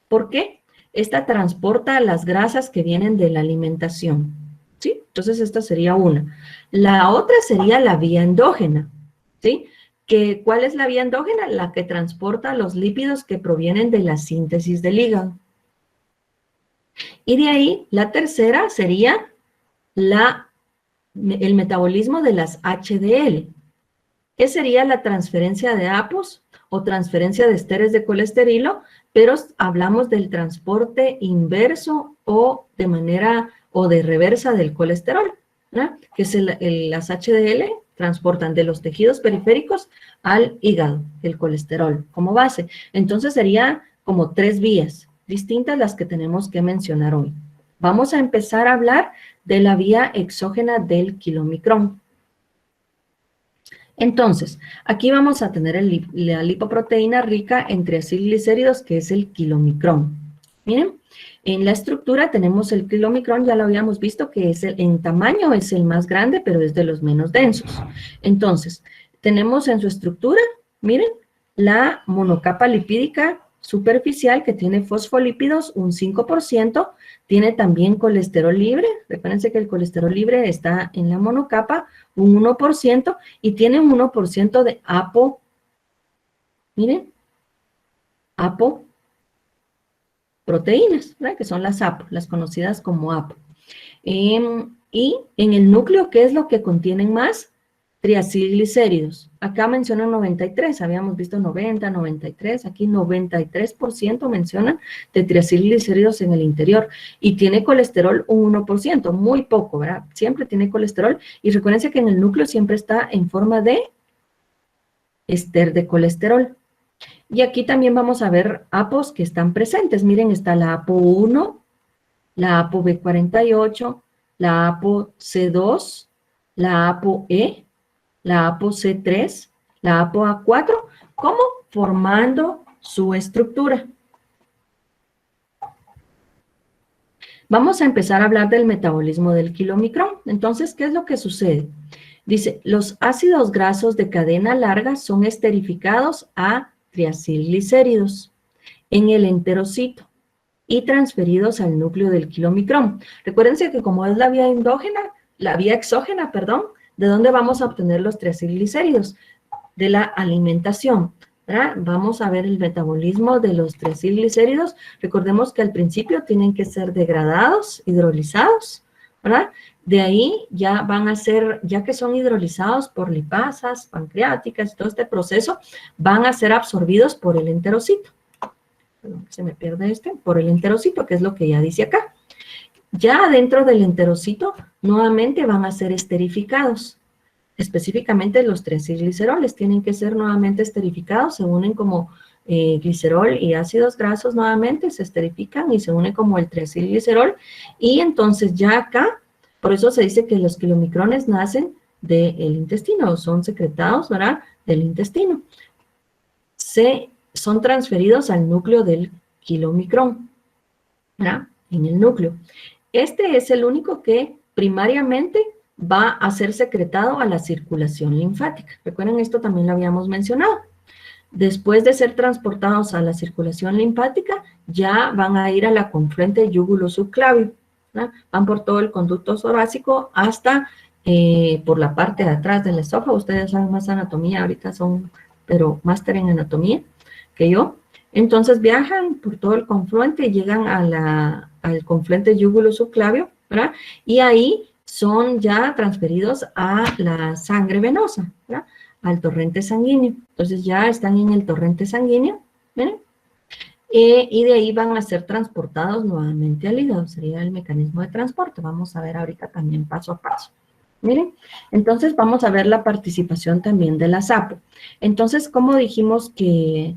¿Por qué? Esta transporta las grasas que vienen de la alimentación, ¿sí? Entonces, esta sería una. La otra sería la vía endógena, ¿sí? ¿Cuál es la vía endógena? La que transporta los lípidos que provienen de la síntesis del hígado. Y de ahí, la tercera sería el metabolismo de las HDL. ¿Qué sería la transferencia de apos o transferencia de esteres de colesterilo? Pero hablamos del transporte inverso o de manera o de reversa del colesterol, ¿no? Que es las HDL transportan de los tejidos periféricos al hígado el colesterol como base. Entonces sería como 3 vías distintas las que tenemos que mencionar hoy. Vamos a empezar a hablar de la vía exógena del kilomicrón. Entonces, aquí vamos a tener la lipoproteína rica en triacilglicéridos, que es el kilomicrón. Miren, En la estructura tenemos el kilomicrón, ya lo habíamos visto que es en tamaño es el más grande, pero es de los menos densos. Entonces, tenemos en su estructura, miren, la monocapa lipídica superficial que tiene fosfolípidos un 5%, tiene también colesterol libre, recuérdense que el colesterol libre está en la monocapa, un 1%, y tiene un 1% de apo, miren, apoproteínas, ¿verdad? Que son las APO, las conocidas como APO. Y en el núcleo, ¿qué es lo que contienen más? Triacilglicéridos. Acá mencionan 93, habíamos visto 90, 93, aquí 93% mencionan de triacilglicéridos en el interior. Y tiene colesterol un 1%, muy poco, ¿verdad? Siempre tiene colesterol. Y recuérdense que en el núcleo siempre está en forma de éster de colesterol. Y aquí también vamos a ver APOs que están presentes. Miren, está la APO1, la ApoB48, la ApoC2, la ApoE, la ApoC3, la ApoA4, ¿cómo? Formando su estructura. Vamos a empezar a hablar del metabolismo del kilomicrón. Entonces, ¿qué es lo que sucede? Dice, los ácidos grasos de cadena larga son esterificados a triacilglicéridos en el enterocito y transferidos al núcleo del kilomicrón. Recuérdense que como es la vía exógena, ¿de dónde vamos a obtener los triacilglicéridos? De la alimentación, ¿verdad? Vamos a ver el metabolismo de los triacilglicéridos. Recordemos que al principio tienen que ser degradados, hidrolizados, ¿verdad? De ahí ya van a ser, ya que son hidrolizados por lipasas, pancreáticas, todo este proceso, van a ser absorbidos por el enterocito. Perdón, se me pierde por el enterocito, que es lo que ya dice acá. Ya dentro del enterocito, nuevamente van a ser esterificados. Específicamente los triacilgliceroles tienen que ser nuevamente esterificados, se unen como glicerol y ácidos grasos nuevamente, se esterifican y se unen como el triacilglicerol. Y entonces ya acá, por eso se dice que los kilomicrones nacen del intestino, son secretados, ¿verdad?, del intestino. Son transferidos al núcleo del kilomicrón, ¿verdad?, en el núcleo. Este es el único que primariamente va a ser secretado a la circulación linfática. Recuerden, esto también lo habíamos mencionado. Después de ser transportados a la circulación linfática, ya van a ir a la confluente yúgulo-subclavio, ¿verdad? Van por todo el conducto torácico hasta por la parte de atrás del esófago. Ustedes saben más anatomía, ahorita son, pero máster en anatomía que yo. Entonces viajan por todo el confluente y llegan al confluente yúgulo-subclavio, ¿verdad? Y ahí son ya transferidos a la sangre venosa, ¿verdad?, al torrente sanguíneo. Entonces ya están en el torrente sanguíneo, ¿ven? Y de ahí van a ser transportados nuevamente al hígado, sería el mecanismo de transporte. Vamos a ver ahorita también paso a paso. Miren, entonces vamos a ver la participación también de la SAPO. Entonces, ¿cómo dijimos que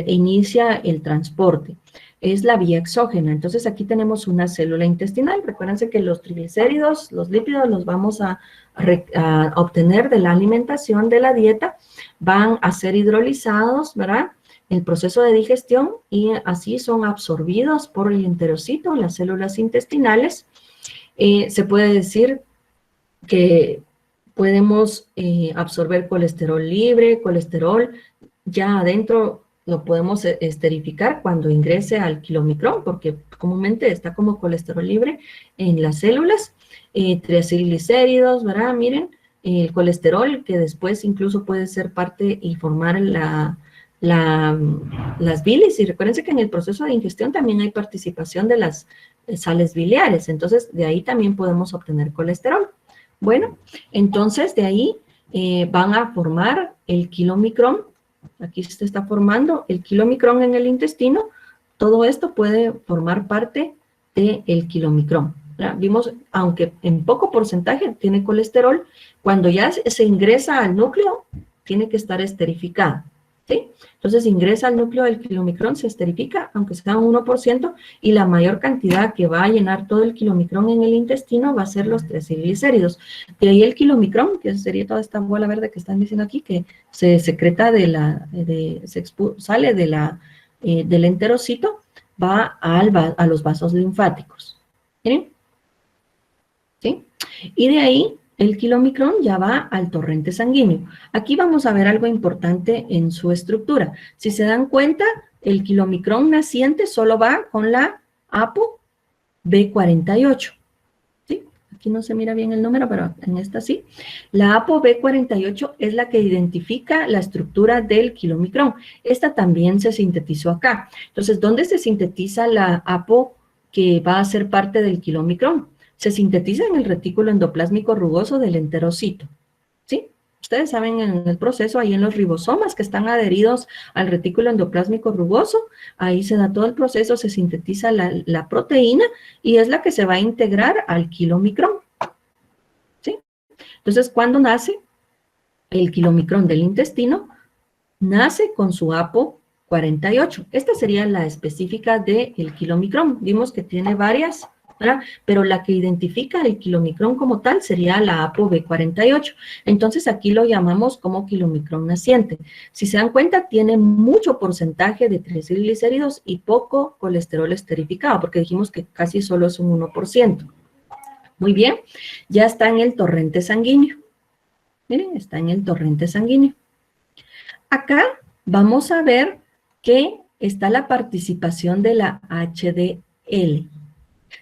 inicia el transporte? Es la vía exógena. Entonces, aquí tenemos una célula intestinal. Recuérdense que los triglicéridos, los lípidos, los vamos a obtener de la alimentación, de la dieta. Van a ser hidrolizados, ¿verdad?, el proceso de digestión, y así son absorbidos por el enterocito, las células intestinales. Se puede decir que podemos absorber colesterol libre, colesterol ya adentro lo podemos esterificar cuando ingrese al kilomicrón, porque comúnmente está como colesterol libre en las células, triacilglicéridos, ¿verdad? Miren, el colesterol que después incluso puede ser parte y formar las bilis, y recuérdense que en el proceso de ingestión también hay participación de las sales biliares, entonces de ahí también podemos obtener colesterol. Bueno, entonces de ahí van a formar el kilomicrón. Aquí se está formando el kilomicrón en el intestino. Todo esto puede formar parte del kilomicrón, ¿verdad? Vimos, aunque en poco porcentaje tiene colesterol, cuando ya se ingresa al núcleo, tiene que estar esterificado, ¿sí? Entonces ingresa al núcleo del kilomicrón, se esterifica, aunque sea un 1%, y la mayor cantidad que va a llenar todo el kilomicrón en el intestino va a ser los triacilglicéridos. De ahí el kilomicrón, que sería toda esta bola verde que están diciendo aquí, que se secreta sale del enterocito, va a los vasos linfáticos. ¿Miren? ¿Sí? Y de ahí el kilomicrón ya va al torrente sanguíneo. Aquí vamos a ver algo importante en su estructura. Si se dan cuenta, el kilomicrón naciente solo va con la APO B48. ¿Sí? Aquí no se mira bien el número, pero en esta sí. La APO B48 es la que identifica la estructura del kilomicrón. Esta también se sintetizó acá. Entonces, ¿dónde se sintetiza la APO que va a ser parte del kilomicrón? Se sintetiza en el retículo endoplásmico rugoso del enterocito. ¿Sí? Ustedes saben en el proceso, ahí en los ribosomas que están adheridos al retículo endoplásmico rugoso, ahí se da todo el proceso, se sintetiza la proteína y es la que se va a integrar al kilomicrón. ¿Sí? Entonces, ¿cuándo nace el kilomicrón del intestino? Nace con su APO 48. Esta sería la específica del kilomicrón. Vimos que tiene varias, ¿verdad? Pero la que identifica el kilomicrón como tal sería la APO B48. Entonces aquí lo llamamos como kilomicrón naciente. Si se dan cuenta, tiene mucho porcentaje de triacilglicéridos y poco colesterol esterificado, porque dijimos que casi solo es un 1%. Muy bien, ya está en el torrente sanguíneo. Miren, está en el torrente sanguíneo. Acá vamos a ver que está la participación de la HDL.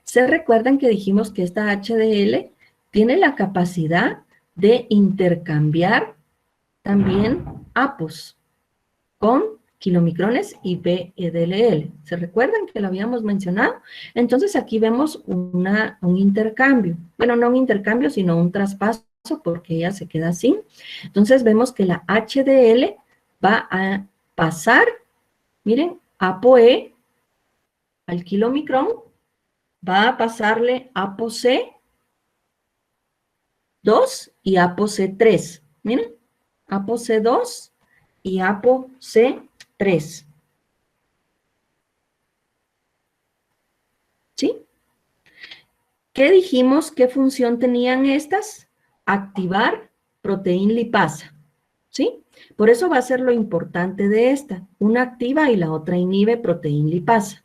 ¿Se recuerdan que dijimos que esta HDL tiene la capacidad de intercambiar también APOs con kilomicrones y VLL? ¿Se recuerdan que lo habíamos mencionado? Entonces aquí vemos un intercambio. Bueno, no un intercambio, sino un traspaso porque ella se queda así. Entonces vemos que la HDL va a pasar, miren, ApoE al kilomicrón, va a pasarle ApoC 2 y ApoC3. Miren, ApoC2 y ApoC3. ¿Sí? ¿Qué dijimos? ¿Qué función tenían estas? Activar proteína lipasa. ¿Sí? Por eso va a ser lo importante de esta. Una activa y la otra inhibe proteína lipasa.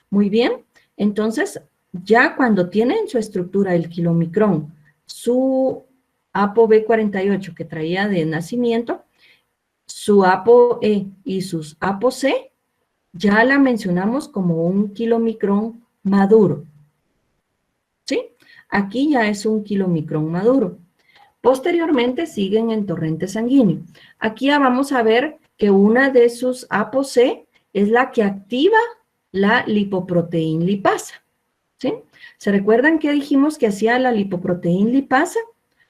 Muy bien. Entonces, ya cuando tiene en su estructura el kilomicrón su ApoB48 que traía de nacimiento, su ApoE y sus ApoC, ya la mencionamos como un kilomicrón maduro. ¿Sí? Aquí ya es un kilomicrón maduro. Posteriormente siguen en torrente sanguíneo. Aquí ya vamos a ver que una de sus ApoC es la que activa la lipoproteína lipasa. ¿Sí? ¿Se recuerdan que dijimos que hacía la lipoproteína lipasa?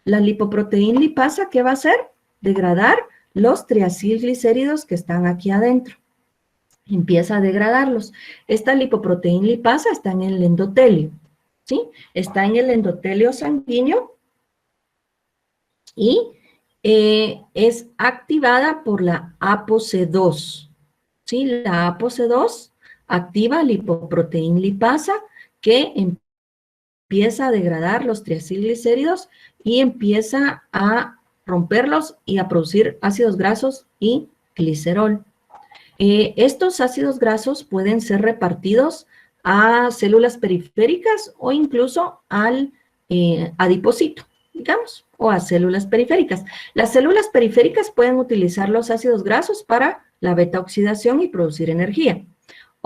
La lipoproteína lipasa, ¿qué va a hacer? Degradar los triacilglicéridos que están aquí adentro. Empieza a degradarlos. Esta lipoproteína lipasa está en el endotelio. ¿Sí? Está en el endotelio sanguíneo y es activada por la ApoC2. ¿Sí? La ApoC2 activa lipoproteína lipasa que empieza a degradar los triacilglicéridos y empieza a romperlos y a producir ácidos grasos y glicerol. Estos ácidos grasos pueden ser repartidos a células periféricas o incluso al adipocito, digamos, o a células periféricas. Las células periféricas pueden utilizar los ácidos grasos para la beta-oxidación y producir energía.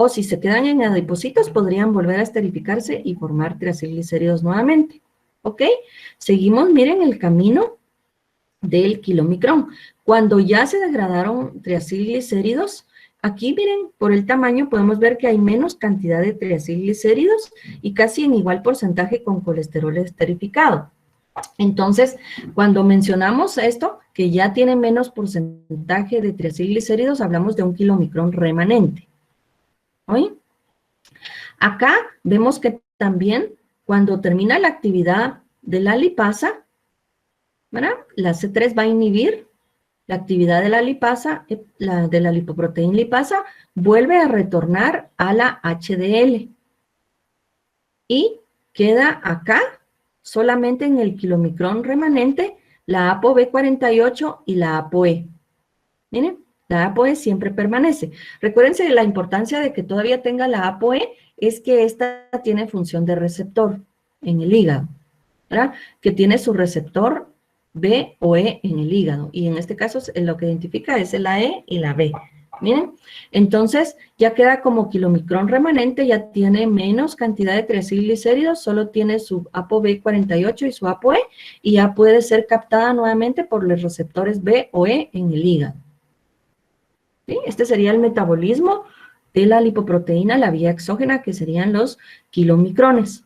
O si se quedan en adipocitos, podrían volver a esterificarse y formar triacilglicéridos nuevamente. ¿Ok? Seguimos, miren, el camino del kilomicrón. Cuando ya se degradaron triacilglicéridos, aquí miren, por el tamaño podemos ver que hay menos cantidad de triacilglicéridos y casi en igual porcentaje con colesterol esterificado. Entonces, cuando mencionamos esto, que ya tiene menos porcentaje de triacilglicéridos, hablamos de un kilomicrón remanente. ¿Oye? Acá vemos que también cuando termina la actividad de la lipasa, ¿verdad? La C3 va a inhibir la actividad de la lipasa, de la lipoproteína lipasa, vuelve a retornar a la HDL. Y queda acá, solamente en el kilomicrón remanente, la ApoB48 y la ApoE. Miren, La ApoE siempre permanece. Recuérdense la importancia de que todavía tenga la ApoE es que esta tiene función de receptor en el hígado, ¿verdad? Que tiene su receptor B o E en el hígado. Y en este caso lo que identifica es la E y la B. Miren, entonces ya queda como kilomicrón remanente, ya tiene menos cantidad de triacilglicéridos, solo tiene su ApoB48 y su ApoE, y ya puede ser captada nuevamente por los receptores B o E en el hígado. ¿Sí? Este sería el metabolismo de la lipoproteína, la vía exógena, que serían los kilomicrones.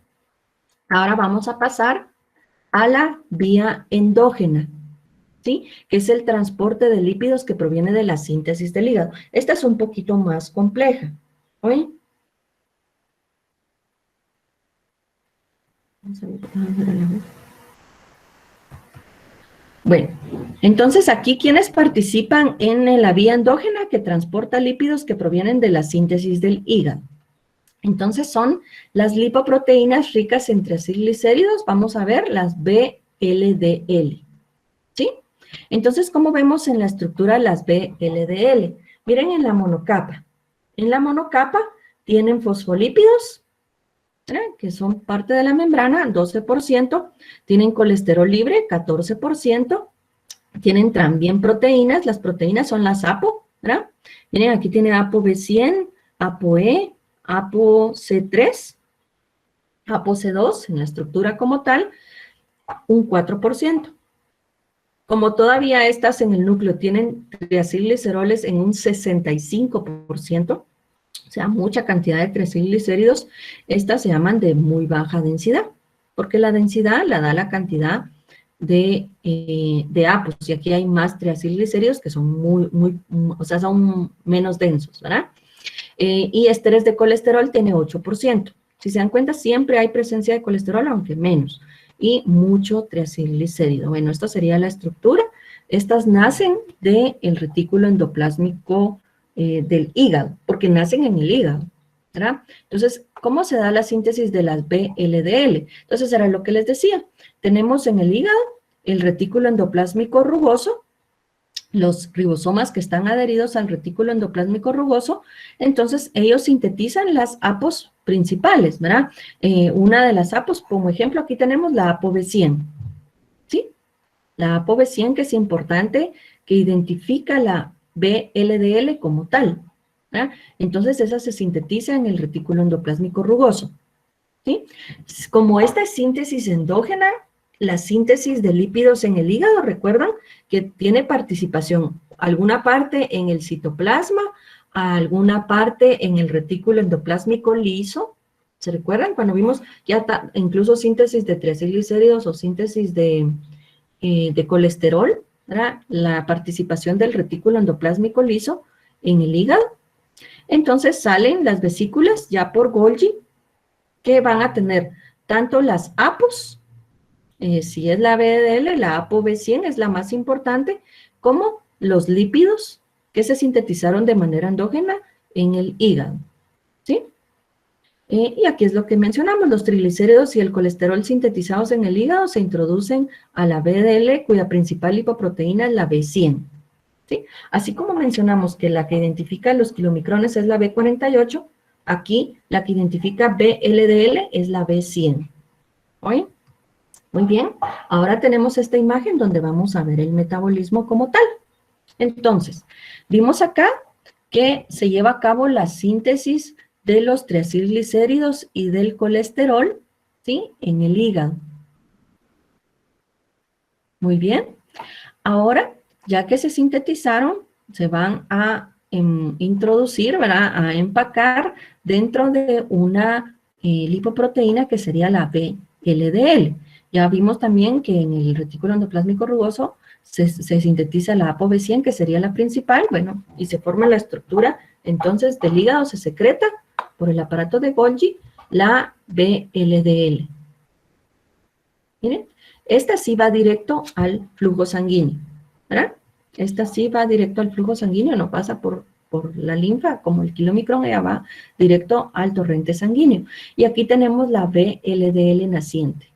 Ahora vamos a pasar a la vía endógena, ¿sí? Que es el transporte de lípidos que proviene de la síntesis del hígado. Esta es un poquito más compleja, ¿oye? Bueno, entonces aquí, ¿quiénes participan en la vía endógena que transporta lípidos que provienen de la síntesis del hígado? Entonces son las lipoproteínas ricas en triacilglicéridos, vamos a ver las VLDL, ¿sí? Entonces, ¿cómo vemos en la estructura las VLDL? Miren en la monocapa. En la monocapa tienen fosfolípidos, ¿verdad? Que son parte de la membrana, 12%, tienen colesterol libre, 14%, tienen también proteínas, las proteínas son las APO, ¿verdad? Miren, aquí tiene ApoB100, ApoE, ApoC3, ApoC2 en la estructura como tal, un 4%. Como todavía estas en el núcleo tienen triacilgliceroles en un 65%, o sea, mucha cantidad de triacilglicéridos, estas se llaman de muy baja densidad, porque la densidad la da la cantidad de apos, y aquí hay más triacilglicéridos que son o sea, son menos densos, ¿verdad? Y esteres de colesterol tiene 8%. Si se dan cuenta, siempre hay presencia de colesterol, aunque menos, y mucho triacilglicérido. Bueno, esta sería la estructura. Estas nacen del retículo endoplásmico del hígado, porque nacen en el hígado, ¿verdad? Entonces, ¿cómo se da la síntesis de las VLDL? Entonces, era lo que les decía. Tenemos en el hígado el retículo endoplásmico rugoso, los ribosomas que están adheridos al retículo endoplásmico rugoso, entonces ellos sintetizan las apos principales, ¿verdad? Una de las apos, como ejemplo, aquí tenemos la ApoB100, ¿sí? La ApoB100, que es importante, que identifica la VLDL como tal, ¿verdad? Entonces esa se sintetiza en el retículo endoplásmico rugoso, ¿sí? Como esta es síntesis endógena, la síntesis de lípidos en el hígado, recuerdan que tiene participación alguna parte en el citoplasma, alguna parte en el retículo endoplásmico liso. ¿Se recuerdan? Cuando vimos ya incluso síntesis de triacilglicéridos o síntesis de colesterol, ¿verdad? La participación del retículo endoplásmico liso en el hígado. Entonces salen las vesículas ya por Golgi, que van a tener tanto las apos, si es la VLDL, la ApoB100 es la más importante, como los lípidos que se sintetizaron de manera endógena en el hígado, ¿sí? Y aquí es lo que mencionamos, los triglicéridos y el colesterol sintetizados en el hígado se introducen a la VLDL, cuya principal lipoproteína es la B100, ¿sí? Así como mencionamos que la que identifica los kilomicrones es la B48, aquí la que identifica VLDL es la B100, ¿oye? Muy bien, ahora tenemos esta imagen donde vamos a ver el metabolismo como tal. Entonces, vimos acá que se lleva a cabo la síntesis de los triacilglicéridos y del colesterol, ¿sí? En el hígado. Muy bien. Ahora, ya que se sintetizaron, se van a introducir, ¿verdad? A empacar dentro de una lipoproteína que sería la VLDL. Ya vimos también que en el retículo endoplásmico rugoso se sintetiza la ApoB100, que sería la principal, bueno, y se forma la estructura, entonces del hígado se secreta por el aparato de Golgi la VLDL. Miren, esta sí va directo al flujo sanguíneo, ¿verdad? Esta sí va directo al flujo sanguíneo, no pasa por la linfa, como el kilomicrón, ella va directo al torrente sanguíneo. Y aquí tenemos la VLDL naciente.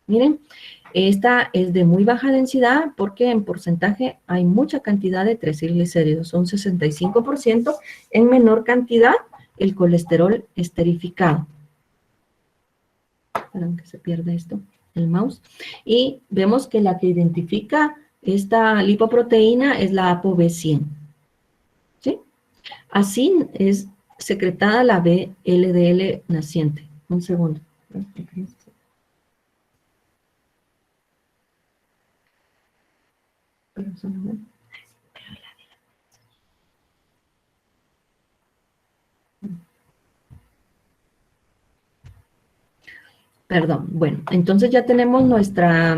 Miren, Esta es de muy baja densidad porque en porcentaje hay mucha cantidad de triacilglicéridos, son 65%, en menor cantidad el colesterol esterificado. Perdón que se pierda esto, el mouse. Y vemos que la que identifica esta lipoproteína es la ApoB100. ¿Sí? Así es secretada la VLDL naciente. Un segundo. Perdón, bueno, entonces ya tenemos nuestra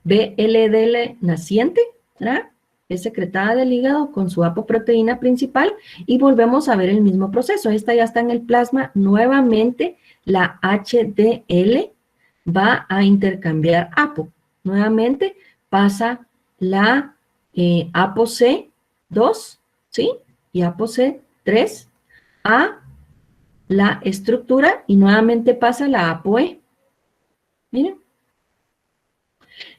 VLDL naciente, ¿verdad? Es secretada del hígado con su apoproteína principal y volvemos a ver el mismo proceso. Esta ya está en el plasma. Nuevamente la HDL va a intercambiar apo. Nuevamente pasa la ApoC2, ¿sí? Y ApoC3 a la estructura y nuevamente pasa la ApoE. Miren.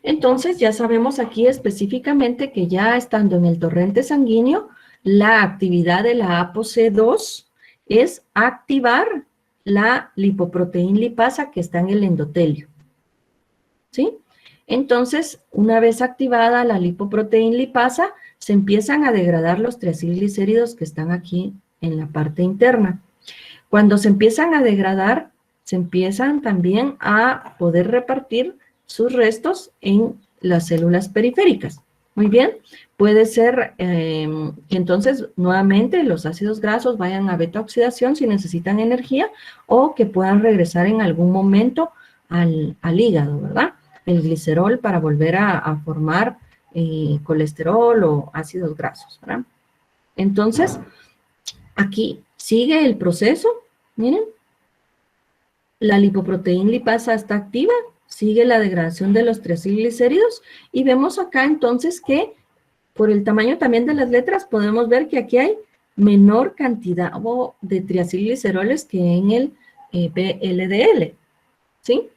Entonces ya sabemos aquí específicamente que ya estando en el torrente sanguíneo, la actividad de la ApoC2 es activar la lipoproteína lipasa que está en el endotelio. ¿Sí? Entonces, una vez activada la lipoproteína lipasa, se empiezan a degradar los triacilglicéridos que están aquí en la parte interna. Cuando se empiezan a degradar, se empiezan también a poder repartir sus restos en las células periféricas. Muy bien, puede ser que entonces nuevamente los ácidos grasos vayan a beta-oxidación si necesitan energía o que puedan regresar en algún momento al hígado, ¿verdad? El glicerol para volver a formar colesterol o ácidos grasos, ¿verdad? Entonces, aquí sigue el proceso, miren. La lipoproteína lipasa está activa, sigue la degradación de los triacilglicéridos y vemos acá entonces que por el tamaño también de las letras podemos ver que aquí hay menor cantidad de triacilgliceroles que en el VLDL, ¿sí?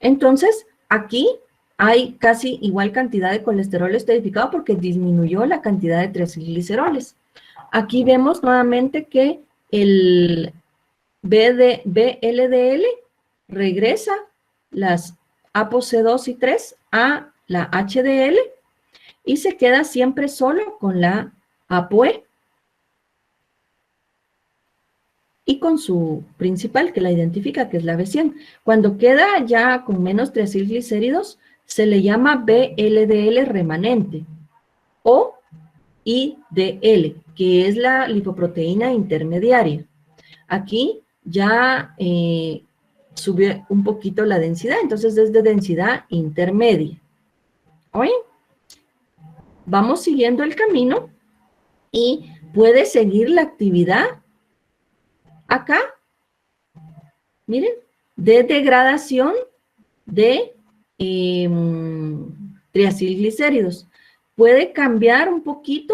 Entonces, aquí hay casi igual cantidad de colesterol esterificado porque disminuyó la cantidad de triacilgliceroles. Aquí vemos nuevamente que el VLDL regresa las ApoC2 y 3 a la HDL y se queda siempre solo con la ApoE y con su principal que la identifica, que es la B100. Cuando queda ya con menos triacilglicéridos, se le llama VLDL remanente o IDL, que es la lipoproteína intermediaria. Aquí ya sube un poquito la densidad, entonces es de densidad intermedia. ¿Oye? Vamos siguiendo el camino y puede seguir la actividad acá, miren, de degradación de triacilglicéridos. Puede cambiar un poquito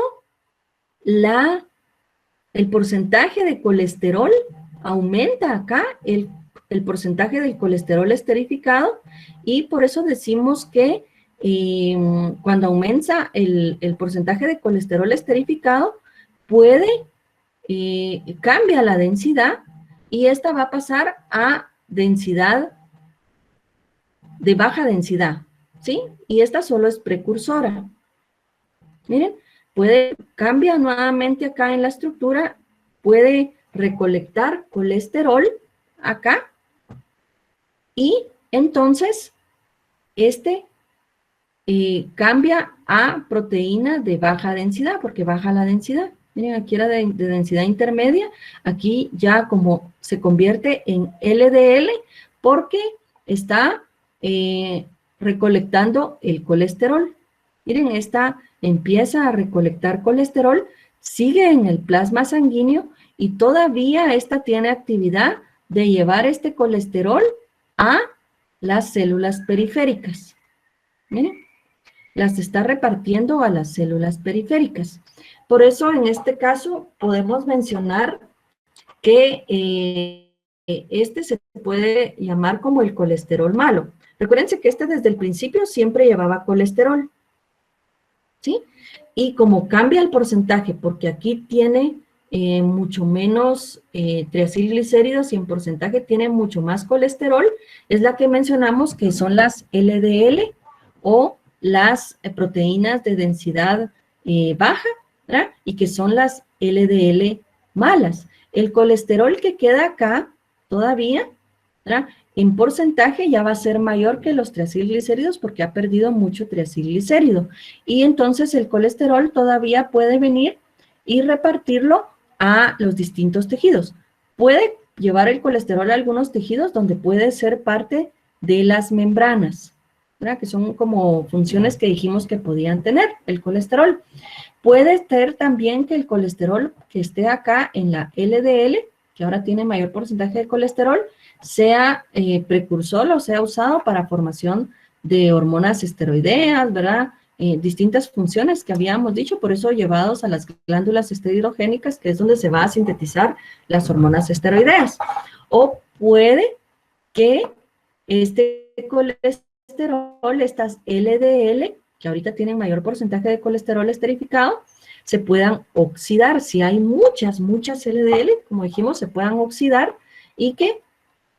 el porcentaje de colesterol, aumenta acá el porcentaje del colesterol esterificado y por eso decimos que cuando aumenta el porcentaje de colesterol esterificado, cambia la densidad y esta va a pasar a densidad de baja densidad, ¿sí? Y esta solo es precursora. Miren, cambia nuevamente acá en la estructura, puede recolectar colesterol acá y entonces cambia a proteína de baja densidad porque baja la densidad. Miren, aquí era de densidad intermedia, aquí ya como se convierte en LDL porque está recolectando el colesterol. Miren, esta empieza a recolectar colesterol, sigue en el plasma sanguíneo y todavía esta tiene actividad de llevar este colesterol a las células periféricas. Miren, las está repartiendo a las células periféricas. Por eso, en este caso, podemos mencionar que este se puede llamar como el colesterol malo, Recuérdense que este desde el principio siempre llevaba colesterol, ¿sí? Y como cambia el porcentaje, porque aquí tiene mucho menos triacilglicéridos y en porcentaje tiene mucho más colesterol, es la que mencionamos que son las LDL o las proteínas de densidad baja, ¿verdad? Y que son las LDL malas. El colesterol que queda acá todavía, ¿verdad? En porcentaje ya va a ser mayor que los triacilglicéridos porque ha perdido mucho triacilglicérido. Y entonces el colesterol todavía puede venir y repartirlo a los distintos tejidos. Puede llevar el colesterol a algunos tejidos donde puede ser parte de las membranas, ¿verdad? Que son como funciones que dijimos que podían tener el colesterol. Puede ser también que el colesterol que esté acá en la LDL, que ahora tiene mayor porcentaje de colesterol, sea precursor o sea usado para formación de hormonas esteroideas, ¿verdad? Distintas funciones que habíamos dicho, por eso llevados a las glándulas esteroidogénicas, que es donde se va a sintetizar las hormonas esteroideas. O puede que este colesterol, estas LDL, que ahorita tienen mayor porcentaje de colesterol esterificado, se puedan oxidar. Si hay muchas LDL, como dijimos, se puedan oxidar y que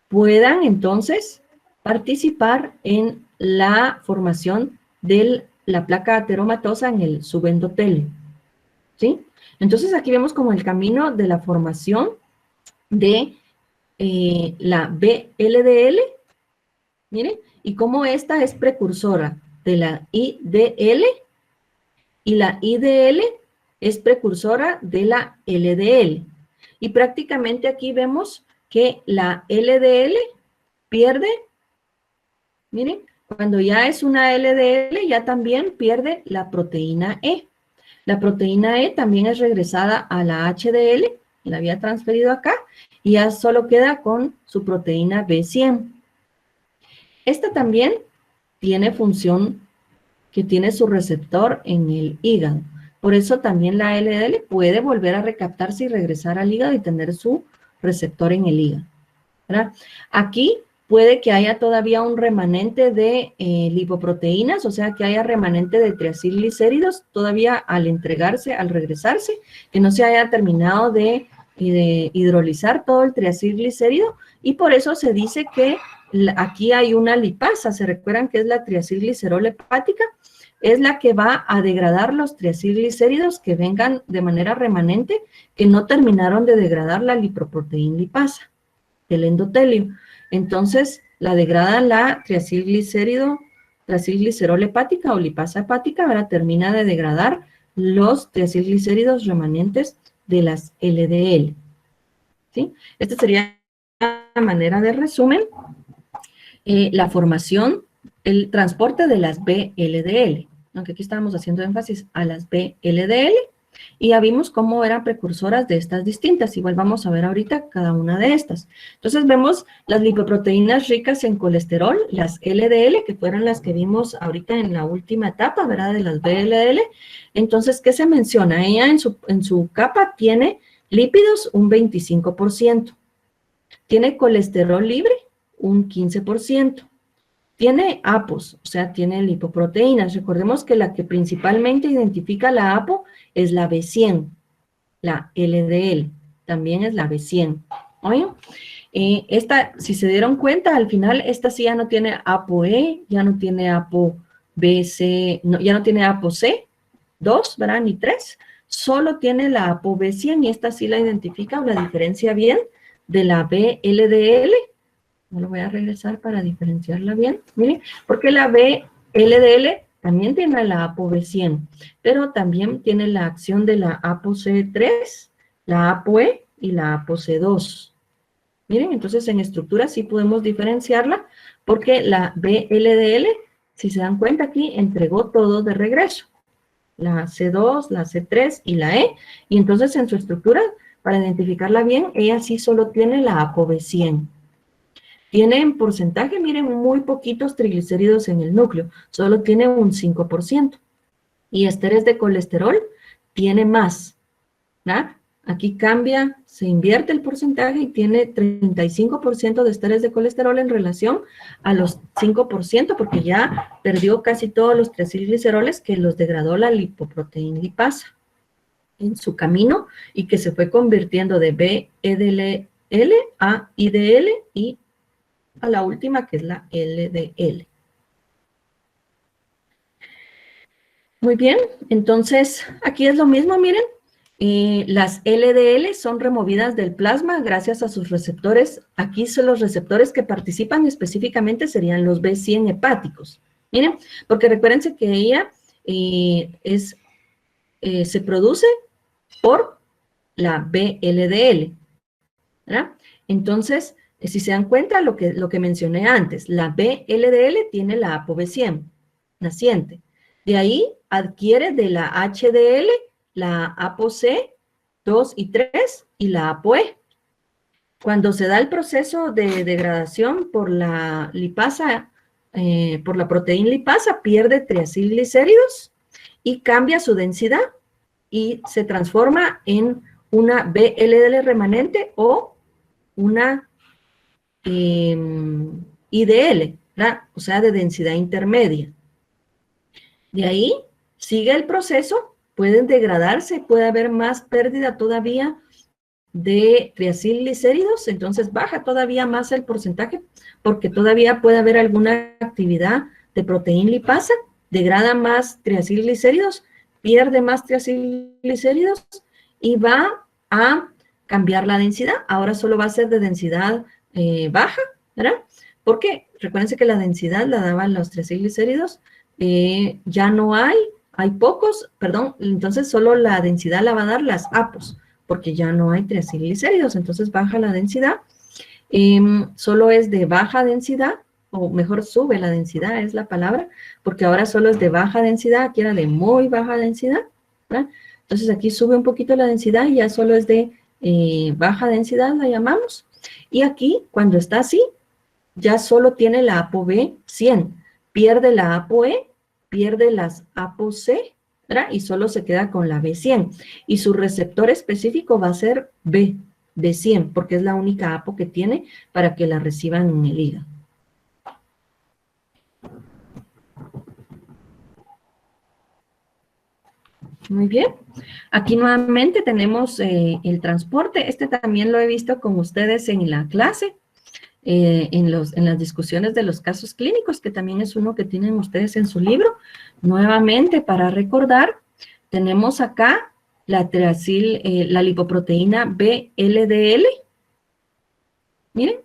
puedan entonces participar en la formación de la placa ateromatosa en el subendotelio, ¿sí? Entonces aquí vemos como el camino de la formación de la VLDL, miren, y cómo esta es precursora de la IDL y la IDL es precursora de la LDL. Y prácticamente aquí vemos que la LDL pierde, miren, cuando ya es una LDL, ya también pierde la proteína E. La proteína E también es regresada a la HDL, la había transferido acá, y ya solo queda con su proteína B100. Esta también tiene función que tiene su receptor en el hígado. Por eso también la LDL puede volver a recaptarse y regresar al hígado y tener su receptor en el hígado, ¿verdad? Aquí puede que haya todavía un remanente de lipoproteínas, o sea, que haya remanente de triacilglicéridos todavía al entregarse, al regresarse, que no se haya terminado de hidrolizar todo el triacilglicérido, y por eso se dice que aquí hay una lipasa. ¿Se recuerdan que es la triacilglicerol hepática? Es la que va a degradar los triacilglicéridos que vengan de manera remanente, que no terminaron de degradar la lipoproteína lipasa del endotelio. Entonces, la degradan la triacilglicerol hepática o lipasa hepática, ahora termina de degradar los triacilglicéridos remanentes de las LDL, ¿sí? Esta sería la manera de resumen. La formación, el transporte de las VLDL, aunque aquí estábamos haciendo énfasis a las VLDL, y ya vimos cómo eran precursoras de estas distintas. Igual vamos a ver ahorita cada una de estas. Entonces vemos las lipoproteínas ricas en colesterol, las LDL, que fueron las que vimos ahorita en la última etapa, ¿verdad? De las VLDL. Entonces, ¿qué se menciona? Ella en su capa tiene lípidos un 25%. Tiene colesterol libre un 15%. Tiene APOs, o sea, tiene lipoproteínas. Recordemos que la que principalmente identifica la APO es la B100, la LDL, también es la B100. ¿Oye? Esta, si se dieron cuenta, al final esta sí ya no tiene ApoE, ya no tiene ApoBC, no, ya no tiene ApoC, 2, ¿verdad? Ni 3, solo tiene la ApoB100 y esta sí la identifica o la diferencia bien de la VLDL. No lo voy a regresar para diferenciarla bien, miren, porque la VLDL también tiene la ApoB100, pero también tiene la acción de la ApoC3, la ApoE y la ApoC2. Miren, entonces en estructura sí podemos diferenciarla, porque la VLDL, si se dan cuenta aquí, entregó todo de regreso. La C2, la C3 y la E, y entonces en su estructura, para identificarla bien, ella sí solo tiene la ApoB100. Tiene en porcentaje, miren, muy poquitos triglicéridos en el núcleo, solo tiene un 5%. Y esteres de colesterol tiene más, ¿verdad? Aquí cambia, se invierte el porcentaje y tiene 35% de esteres de colesterol en relación a los 5%, porque ya perdió casi todos los triacilgliceroles que los degradó la lipoproteína lipasa en su camino y que se fue convirtiendo de VLL a IDL y a la última que es la LDL. Muy bien, entonces aquí es lo mismo, miren. Las LDL son removidas del plasma gracias a sus receptores. Aquí son los receptores que participan específicamente serían los B100 hepáticos. Miren, porque recuérdense que ella se produce por la VLDL, ¿verdad? Entonces, si se dan cuenta lo que mencioné antes, la VLDL tiene la ApoB100 naciente. De ahí adquiere de la HDL la ApoC 2 y 3 y la ApoE. Cuando se da el proceso de degradación por la lipasa, por la proteína lipasa, pierde triacilglicéridos y cambia su densidad y se transforma en una VLDL remanente o una IDL, ¿verdad? O sea, de densidad intermedia. De ahí sigue el proceso, pueden degradarse, puede haber más pérdida todavía de triacilglicéridos, entonces baja todavía más el porcentaje porque todavía puede haber alguna actividad de proteína lipasa, degrada más triacilglicéridos, pierde más triacilglicéridos y va a cambiar la densidad. Ahora solo va a ser de densidad baja, ¿verdad? Porque recuérdense que la densidad la daban los triacilglicéridos, ya no hay pocos, perdón, entonces solo la densidad la va a dar las APOs, porque ya no hay triacilglicéridos, entonces baja la densidad, solo es de baja densidad, o mejor sube la densidad, es la palabra, porque ahora solo es de baja densidad, aquí era de muy baja densidad, ¿verdad? Entonces aquí sube un poquito la densidad y ya solo es de baja densidad, la llamamos, y aquí cuando está así, ya solo tiene la ApoB 100, pierde la ApoE, pierde las ApoC, ¿verdad? Y solo se queda con la B100. Y su receptor específico va a ser B100, porque es la única APO que tiene para que la reciban en el hígado. Muy bien. Aquí nuevamente tenemos el transporte. Este también lo he visto con ustedes en la clase. En las discusiones de los casos clínicos, que también es uno que tienen ustedes en su libro. Nuevamente, para recordar, tenemos acá la lipoproteína VLDL. Miren,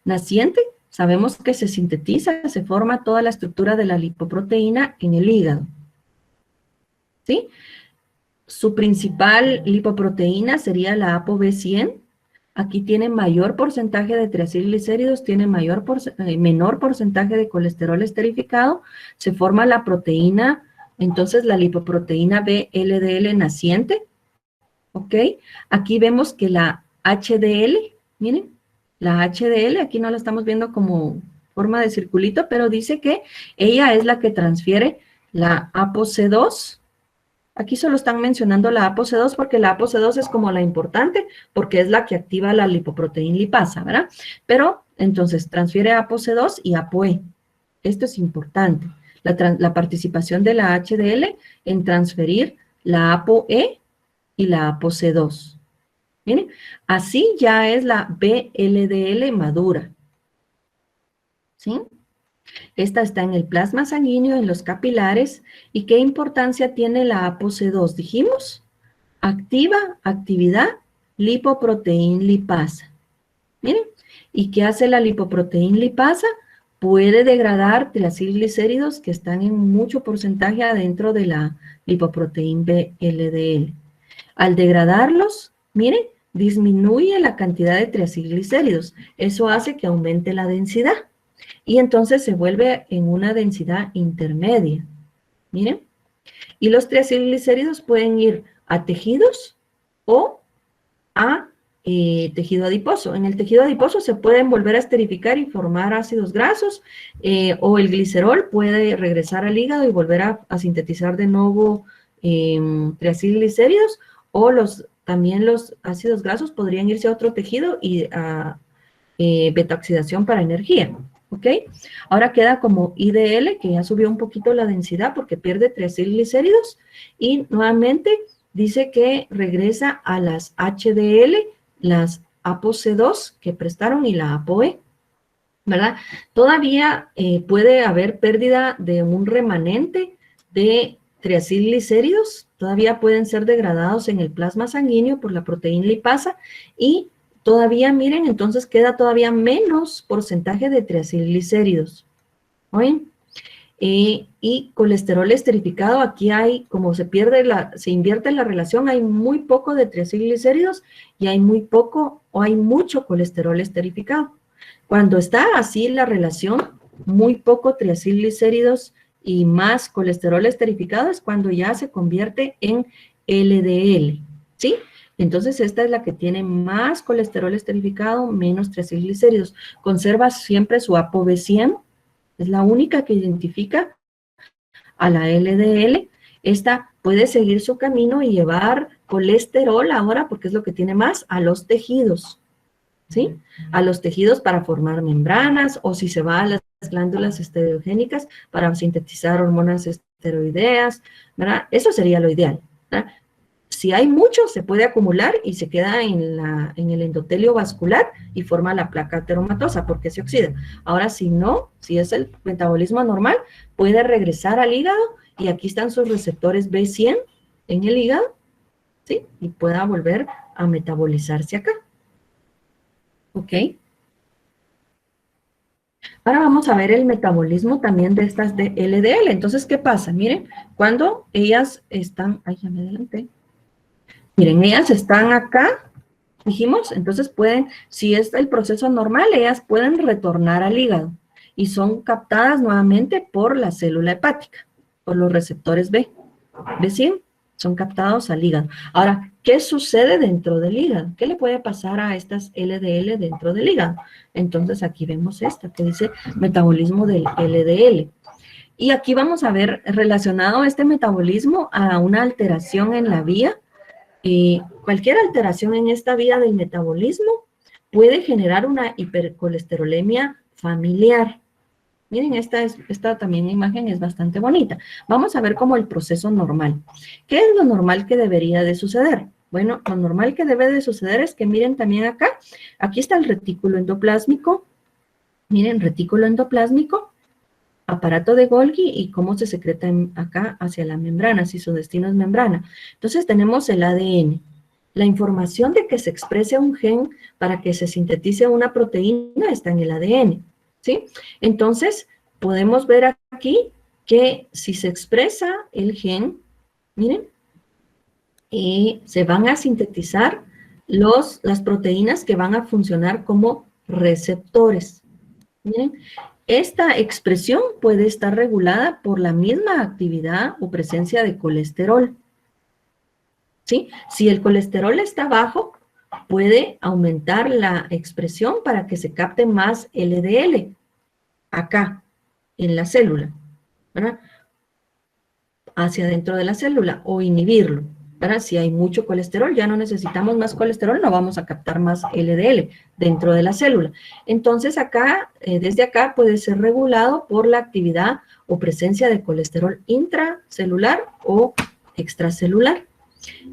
naciente, sabemos que se sintetiza, se forma toda la estructura de la lipoproteína en el hígado. ¿Sí? Su principal lipoproteína sería la ApoB100. Aquí tiene mayor porcentaje de triacilglicéridos, tiene menor porcentaje de colesterol esterificado, se forma la proteína, entonces la lipoproteína VLDL naciente, ¿ok? Aquí vemos que la HDL, miren, la HDL, aquí no la estamos viendo como forma de circulito, pero dice que ella es la que transfiere la ApoC2. Aquí solo están mencionando la ApoC2 porque la ApoC2 es como la importante, porque es la que activa la lipoproteína lipasa, ¿verdad? Pero, entonces, transfiere ApoC2 y ApoE. Esto es importante. La participación de la HDL en transferir la ApoE y la ApoC2. Miren, así ya es la VLDL madura. ¿Sí? Esta está en el plasma sanguíneo, en los capilares. ¿Y qué importancia tiene la ApoC2? Dijimos, actividad lipoproteína lipasa. Miren, ¿y qué hace la lipoproteína lipasa? Puede degradar triacilglicéridos que están en mucho porcentaje adentro de la lipoproteína VLDL. Al degradarlos, miren, disminuye la cantidad de triacilglicéridos. Eso hace que aumente la densidad. Y entonces se vuelve en una densidad intermedia. Miren. Y los triacilglicéridos pueden ir a tejidos o a tejido adiposo. En el tejido adiposo se pueden volver a esterificar y formar ácidos grasos, o el glicerol puede regresar al hígado y volver a sintetizar de nuevo triacilglicéridos, o los también los ácidos grasos podrían irse a otro tejido y a beta-oxidación para energía, ¿ok? Ahora queda como IDL, que ya subió un poquito la densidad porque pierde triacilglicéridos, y nuevamente dice que regresa a las HDL, las ApoC2 que prestaron y la ApoE, ¿verdad? Todavía puede haber pérdida de un remanente de triacilglicéridos, todavía pueden ser degradados en el plasma sanguíneo por la proteína lipasa, y todavía, miren, entonces queda todavía menos porcentaje de triacilglicéridos. ¿Oyen? Y colesterol esterificado, aquí hay, como se invierte la relación, hay muy poco de triacilglicéridos y hay muy poco o hay mucho colesterol esterificado. Cuando está así la relación, muy poco triacilglicéridos y más colesterol esterificado, es cuando ya se convierte en LDL, ¿sí? Entonces esta es la que tiene más colesterol esterificado, menos triacilglicéridos. Conserva siempre su ApoB100, es la única que identifica a la LDL. Esta puede seguir su camino y llevar colesterol ahora, porque es lo que tiene más, a los tejidos, ¿sí? A los tejidos para formar membranas, o si se va a las glándulas esteroigénicas para sintetizar hormonas esteroideas, ¿verdad? Eso sería lo ideal, ¿verdad? Si hay mucho, se puede acumular y se queda en el endotelio vascular y forma la placa ateromatosa porque se oxida. Ahora, si no, si es el metabolismo normal, puede regresar al hígado y aquí están sus receptores B100 en el hígado, ¿sí? Y pueda volver a metabolizarse acá. ¿Ok? Ahora vamos a ver el metabolismo también de estas de LDL. Entonces, ¿qué pasa? Miren, cuando ellas están... Ay, ya me adelanté. Miren, ellas están acá, dijimos, entonces pueden, si es el proceso normal, ellas pueden retornar al hígado y son captadas nuevamente por la célula hepática, por los receptores B. ¿Sí? Son captados al hígado. Ahora, ¿qué sucede dentro del hígado? ¿Qué le puede pasar a estas LDL dentro del hígado? Entonces aquí vemos esta que dice metabolismo del LDL. Y aquí vamos a ver relacionado este metabolismo a una alteración en la vía. Cualquier alteración en esta vía del metabolismo puede generar una hipercolesterolemia familiar. Miren, esta también imagen es bastante bonita. Vamos a ver como el proceso normal. ¿Qué es lo normal que debería de suceder? Bueno, lo normal que debe de suceder es que miren también acá, aquí está el retículo endoplásmico. Miren, retículo endoplásmico, aparato de Golgi y cómo se secreta acá hacia la membrana, si su destino es membrana. Entonces tenemos el ADN. La información de que se exprese un gen para que se sintetice una proteína está en el ADN, ¿sí? Entonces podemos ver aquí que si se expresa el gen, miren, se van a sintetizar las proteínas que van a funcionar como receptores. Miren, esta expresión puede estar regulada por la misma actividad o presencia de colesterol. ¿Sí? Si el colesterol está bajo, puede aumentar la expresión para que se capte más LDL acá, en la célula, ¿verdad? Hacia dentro de la célula o inhibirlo, ¿verdad? Si hay mucho colesterol, ya no necesitamos más colesterol, no vamos a captar más LDL dentro de la célula. Entonces acá, desde acá puede ser regulado por la actividad o presencia de colesterol intracelular o extracelular.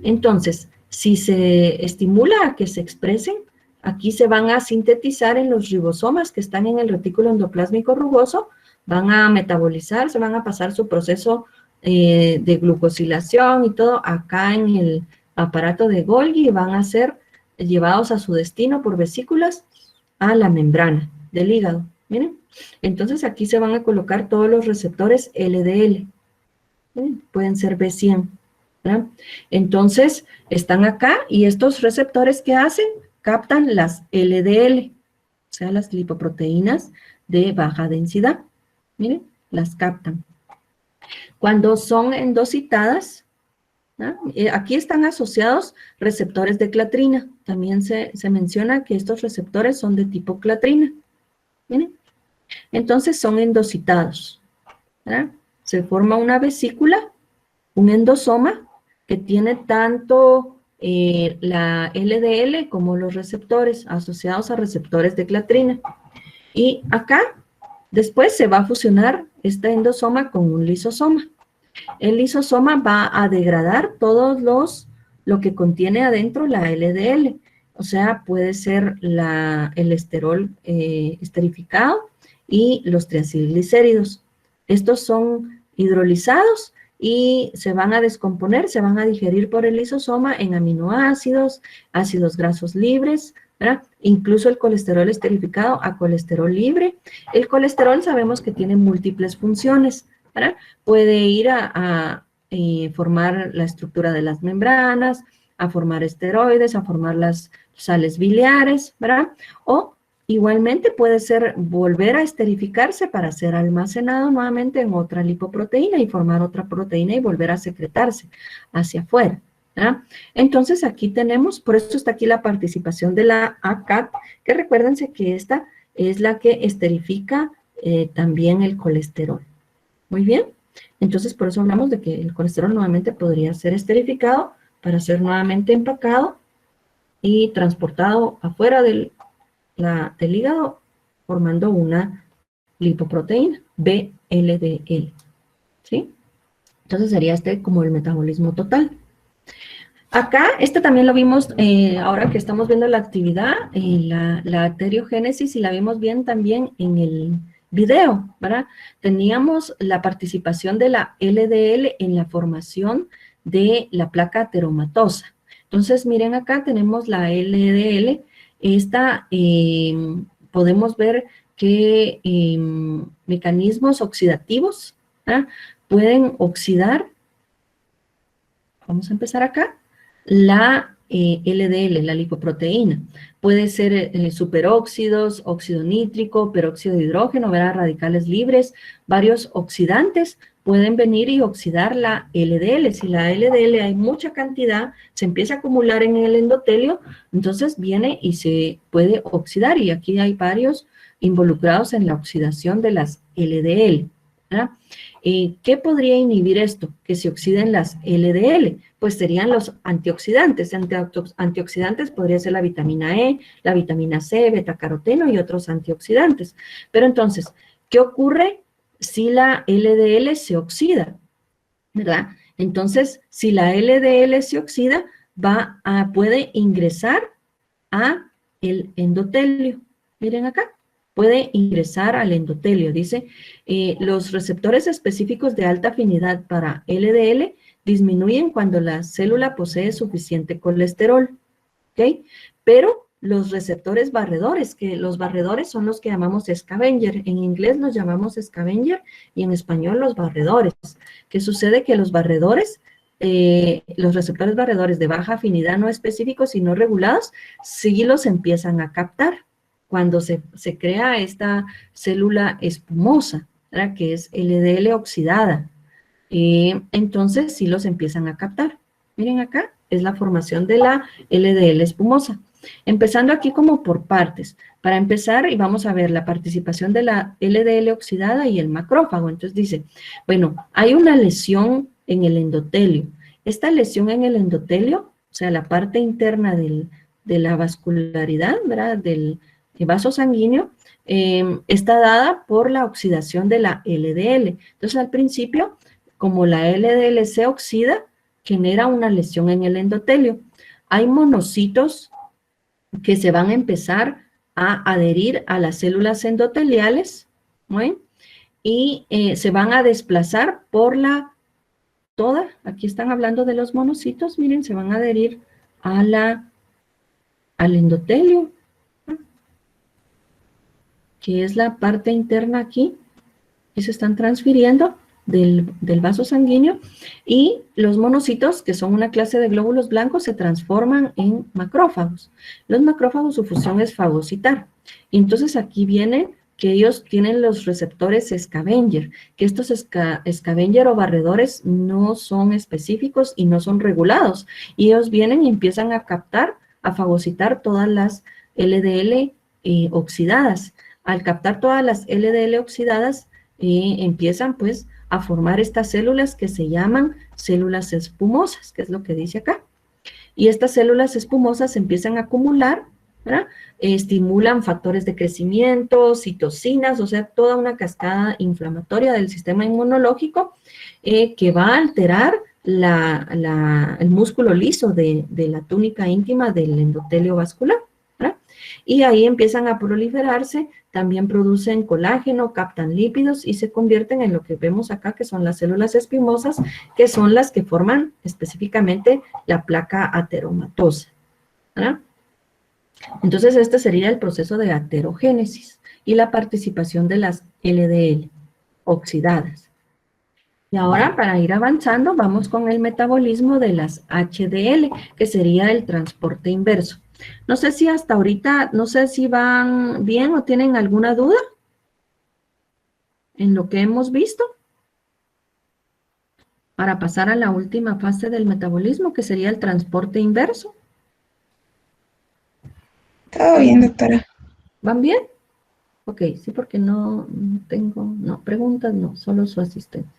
Entonces, si se estimula a que se expresen, aquí se van a sintetizar en los ribosomas que están en el retículo endoplásmico rugoso, van a metabolizar, se van a pasar su proceso de glucosilación y todo acá en el aparato de Golgi y van a ser llevados a su destino por vesículas a la membrana del hígado. Miren, entonces aquí se van a colocar todos los receptores LDL. Miren, pueden ser B100. ¿verdad? Entonces, están acá y estos receptores que hacen, captan las LDL, o sea, las lipoproteínas de baja densidad. Miren, las captan. Cuando son endocitadas, ¿no? Aquí están asociados receptores de clatrina. También se menciona que estos receptores son de tipo clatrina. Miren, entonces son endocitados. ¿verdad? Se forma una vesícula, un endosoma, que tiene tanto la LDL como los receptores asociados a receptores de clatrina. Y acá, después se va a fusionar este endosoma con un lisosoma. El lisosoma va a degradar lo que contiene adentro la LDL. O sea, puede ser el esterol esterificado y los triacilglicéridos. Estos son hidrolizados y se van a descomponer, se van a digerir por el lisosoma en aminoácidos, ácidos grasos libres, ¿verdad? Incluso el colesterol esterificado a colesterol libre. El colesterol sabemos que tiene múltiples funciones, ¿verdad? Puede ir a formar la estructura de las membranas, a formar esteroides, a formar las sales biliares, ¿verdad? O igualmente puede ser volver a esterificarse para ser almacenado nuevamente en otra lipoproteína y formar otra proteína y volver a secretarse hacia afuera, ¿verdad? Entonces aquí tenemos, por eso está aquí la participación de la ACAT, que recuérdense que esta es la que esterifica también el colesterol. Muy bien, entonces por eso hablamos de que el colesterol nuevamente podría ser esterificado para ser nuevamente empacado y transportado afuera del hígado formando una lipoproteína, VLDL, ¿sí? Entonces sería como el metabolismo total. Acá, este también lo vimos ahora que estamos viendo la actividad, la arteriogénesis, y la vimos bien también en el video, ¿verdad? Teníamos la participación de la LDL en la formación de la placa ateromatosa. Entonces, miren acá tenemos la LDL. Esta podemos ver que mecanismos oxidativos, ¿verdad? Pueden oxidar. Vamos a empezar acá. La LDL, la lipoproteína. Puede ser superóxidos, óxido nítrico, peróxido de hidrógeno, ¿verdad? Radicales libres, varios oxidantes pueden venir y oxidar la LDL. Si la LDL hay mucha cantidad, se empieza a acumular en el endotelio, entonces viene y se puede oxidar, y aquí hay varios involucrados en la oxidación de las LDL, ¿verdad? ¿Qué podría inhibir esto? Que se oxiden las LDL, pues serían los antioxidantes. Antioxidantes podría ser la vitamina E, la vitamina C, betacaroteno y otros antioxidantes. Pero entonces, ¿qué ocurre si la LDL se oxida? ¿Verdad? Entonces, si la LDL se oxida, puede ingresar a el endotelio. Miren acá. Puede ingresar al endotelio. Dice, los receptores específicos de alta afinidad para LDL disminuyen cuando la célula posee suficiente colesterol, ¿ok? Pero los receptores barredores, que los barredores son los que llamamos scavenger, en inglés los llamamos scavenger y en español los barredores. ¿Qué sucede? Que los barredores, los receptores barredores de baja afinidad no específicos y no regulados, sí los empiezan a captar cuando se crea esta célula espumosa, ¿verdad? Que es LDL oxidada. Entonces, sí los empiezan a captar. Miren acá, es la formación de la LDL espumosa. Empezando aquí como por partes. Para empezar, y vamos a ver la participación de la LDL oxidada y el macrófago. Entonces dice, bueno, hay una lesión en el endotelio. Esta lesión en el endotelio, o sea, la parte interna de la vascularidad, ¿verdad? Del vaso sanguíneo, está dada por la oxidación de la LDL. Entonces, al principio, como la LDL se oxida, genera una lesión en el endotelio. Hay monocitos que se van a empezar a adherir a las células endoteliales, ¿no? Y se van a desplazar por aquí están hablando de los monocitos, miren, se van a adherir al endotelio, que es la parte interna aquí, y se están transfiriendo del vaso sanguíneo, y los monocitos, que son una clase de glóbulos blancos, se transforman en macrófagos. Los macrófagos, su función es fagocitar. Y entonces aquí viene que ellos tienen los receptores scavenger, que estos scavenger o barredores no son específicos y no son regulados. Y ellos vienen y empiezan a captar, a fagocitar todas las LDL oxidadas. Al captar todas las LDL oxidadas, empiezan pues a formar estas células que se llaman células espumosas, que es lo que dice acá. Y estas células espumosas se empiezan a acumular, ¿verdad? Estimulan factores de crecimiento, citocinas, o sea, toda una cascada inflamatoria del sistema inmunológico que va a alterar el músculo liso de la túnica íntima del endotelio vascular, ¿verdad? Y ahí empiezan a proliferarse, también producen colágeno, captan lípidos y se convierten en lo que vemos acá, que son las células espumosas, que son las que forman específicamente la placa ateromatosa, ¿verdad? Entonces, este sería el proceso de aterogénesis y la participación de las LDL oxidadas. Y ahora, para ir avanzando, vamos con el metabolismo de las HDL, que sería el transporte inverso. No sé si hasta ahorita, no sé si van bien o tienen alguna duda en lo que hemos visto, para pasar a la última fase del metabolismo, que sería el transporte inverso. Todo bien, doctora. ¿Van bien? Ok, sí, porque no tengo, preguntas no, solo su asistente.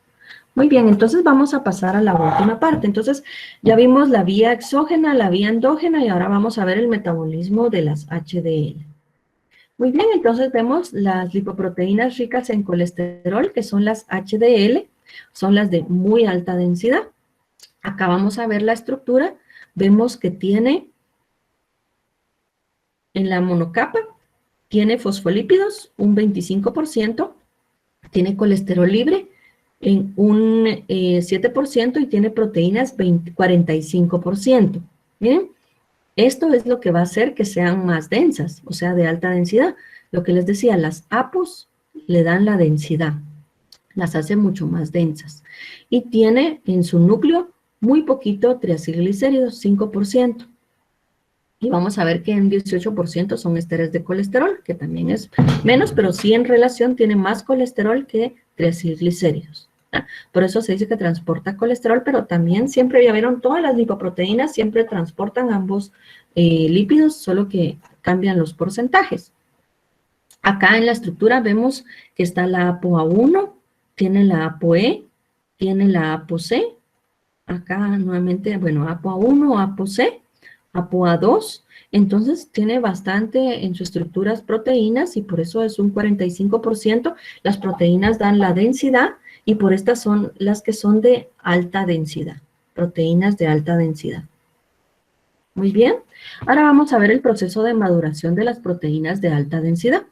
Muy bien, entonces vamos a pasar a la última parte. Entonces, ya vimos la vía exógena, la vía endógena, y ahora vamos a ver el metabolismo de las HDL. Muy bien, entonces vemos las lipoproteínas ricas en colesterol, que son las HDL, son las de muy alta densidad. Acá vamos a ver la estructura, vemos que tiene en la monocapa, tiene fosfolípidos, un 25%, tiene colesterol libre en un 7% y tiene proteínas 45%. Miren, esto es lo que va a hacer que sean más densas, o sea, de alta densidad. Lo que les decía, las APOs le dan la densidad, las hace mucho más densas. Y tiene en su núcleo muy poquito triacilglicéridos, 5%. Y vamos a ver que en 18% son esteres de colesterol, que también es menos, pero sí en relación tiene más colesterol que triacilglicéridos. Por eso se dice que transporta colesterol, pero también siempre, ya vieron, todas las lipoproteínas siempre transportan ambos lípidos, solo que cambian los porcentajes. Acá en la estructura vemos que está la ApoA1, tiene la ApoE, tiene la ApoC. Acá nuevamente, bueno, ApoA1, ApoC, ApoA2. Entonces tiene bastante en sus estructuras proteínas y por eso es un 45%. Las proteínas dan la densidad y por estas son las que son de alta densidad, proteínas de alta densidad. Muy bien, ahora vamos a ver el proceso de maduración de las proteínas de alta densidad.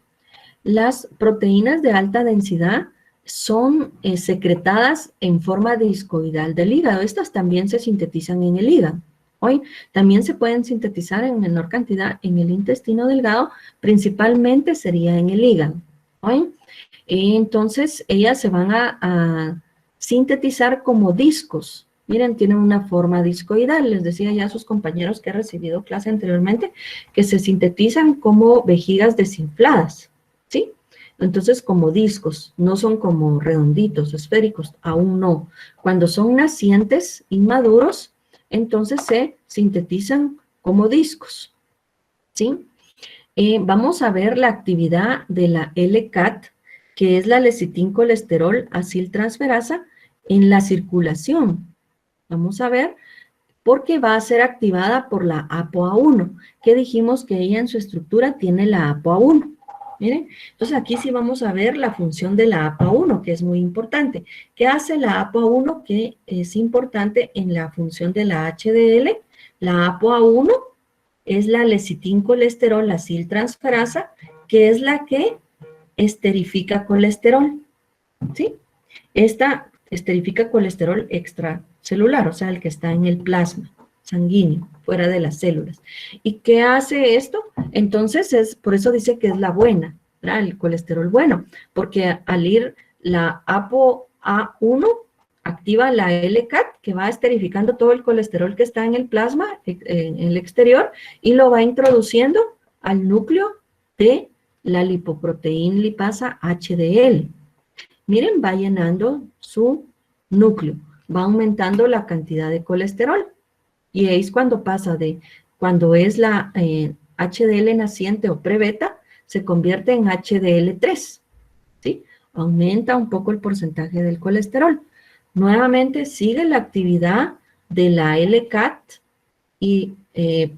Las proteínas de alta densidad son secretadas en forma discoidal del hígado. Estas también se sintetizan en el hígado. Hoy también se pueden sintetizar en menor cantidad en el intestino delgado, principalmente sería en el hígado. ¿Hoy? Entonces, ellas se van a sintetizar como discos. Miren, tienen una forma discoidal. Les decía ya a sus compañeros que he recibido clase anteriormente que se sintetizan como vejigas desinfladas, ¿sí? Entonces, como discos, no son como redonditos, esféricos, aún no. Cuando son nacientes, inmaduros, entonces se sintetizan como discos, ¿sí? Vamos a ver la actividad de la LCAT, que es la lecitincolesterol aciltransferasa, en la circulación. Vamos a ver, porque va a ser activada por la ApoA1, que dijimos que ella en su estructura tiene la ApoA1. Miren, entonces aquí sí vamos a ver la función de la ApoA1, que es muy importante. ¿Qué hace la ApoA1 que es importante en la función de la HDL? La ApoA1 es la lecitincolesterol aciltransferasa, que es la que esterifica colesterol, ¿sí? Esta esterifica colesterol extracelular, o sea, el que está en el plasma sanguíneo, fuera de las células. ¿Y qué hace esto? Entonces, por eso dice que es la buena, ¿verdad? El colesterol bueno, porque al ir la ApoA1 activa la LCAT, que va esterificando todo el colesterol que está en el plasma, en el exterior, y lo va introduciendo al núcleo de la lipoproteína lipasa HDL. Miren, va llenando su núcleo, va aumentando la cantidad de colesterol. Y es cuando pasa de, cuando es la HDL naciente o pre-beta, se convierte en HDL3, ¿sí? Aumenta un poco el porcentaje del colesterol. Nuevamente sigue la actividad de la LCAT y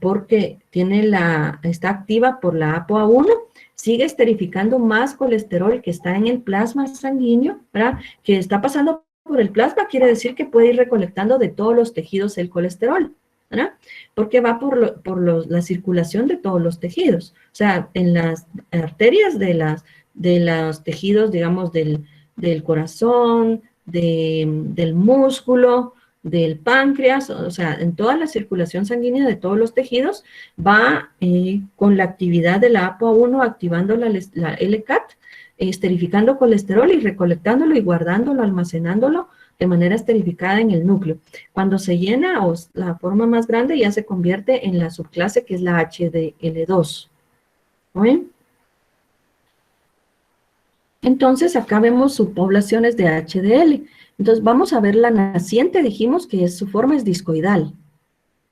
porque está activa por la ApoA1, sigue esterificando más colesterol que está en el plasma sanguíneo, ¿verdad? Que está pasando por el plasma, quiere decir que puede ir recolectando de todos los tejidos el colesterol, ¿verdad? Porque va por la circulación de todos los tejidos. O sea, en las arterias de los tejidos, digamos, del corazón, del músculo, del páncreas, o sea, en toda la circulación sanguínea de todos los tejidos, va con la actividad de la ApoA1 activando la LCAT, esterificando colesterol y recolectándolo y guardándolo, almacenándolo de manera esterificada en el núcleo. Cuando se llena, o la forma más grande, ya se convierte en la subclase que es la HDL2. ¿Ven? Entonces, acá vemos subpoblaciones de HDL. Entonces, vamos a ver la naciente, dijimos que su forma es discoidal,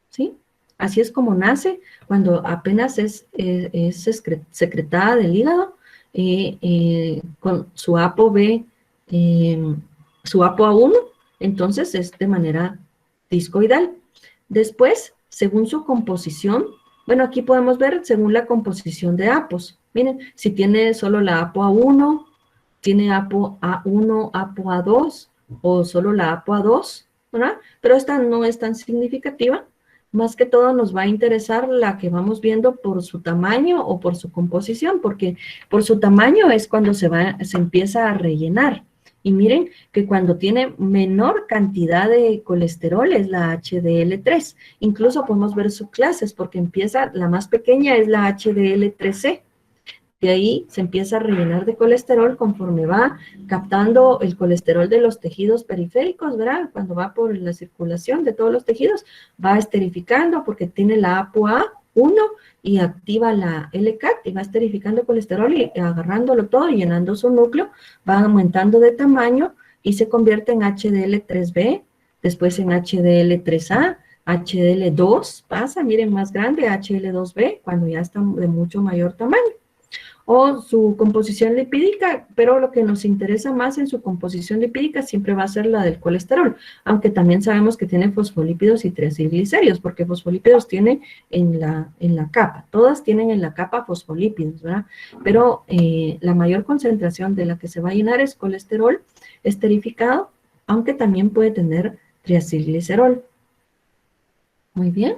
¿sí? Así es como nace cuando apenas es secretada del hígado con su ApoB, su ApoA1, entonces es de manera discoidal. Después, según su composición, bueno, aquí podemos ver según la composición de apos. Miren, si tiene solo la ApoA1, tiene ApoA1, ApoA2 o solo la ApoA2, ¿verdad? Pero esta no es tan significativa. Más que todo nos va a interesar la que vamos viendo por su tamaño o por su composición, porque por su tamaño es cuando se empieza a rellenar. Y miren que cuando tiene menor cantidad de colesterol es la HDL3. Incluso podemos ver subclases porque empieza, la más pequeña es la HDL3C. De ahí se empieza a rellenar de colesterol conforme va captando el colesterol de los tejidos periféricos, ¿verdad? Cuando va por la circulación de todos los tejidos, va esterificando porque tiene la ApoA1 y activa la LCAT y va esterificando colesterol y agarrándolo todo y llenando su núcleo, va aumentando de tamaño y se convierte en HDL3B, después en HDL3A, HDL2 pasa, miren, más grande, HL2B, cuando ya está de mucho mayor tamaño. O su composición lipídica, pero lo que nos interesa más en su composición lipídica siempre va a ser la del colesterol, aunque también sabemos que tiene fosfolípidos y triacilglicéridos, porque fosfolípidos tiene en la capa, todas tienen en la capa fosfolípidos, ¿verdad? Pero la mayor concentración de la que se va a llenar es colesterol esterificado, aunque también puede tener triacilglicerol. Muy bien.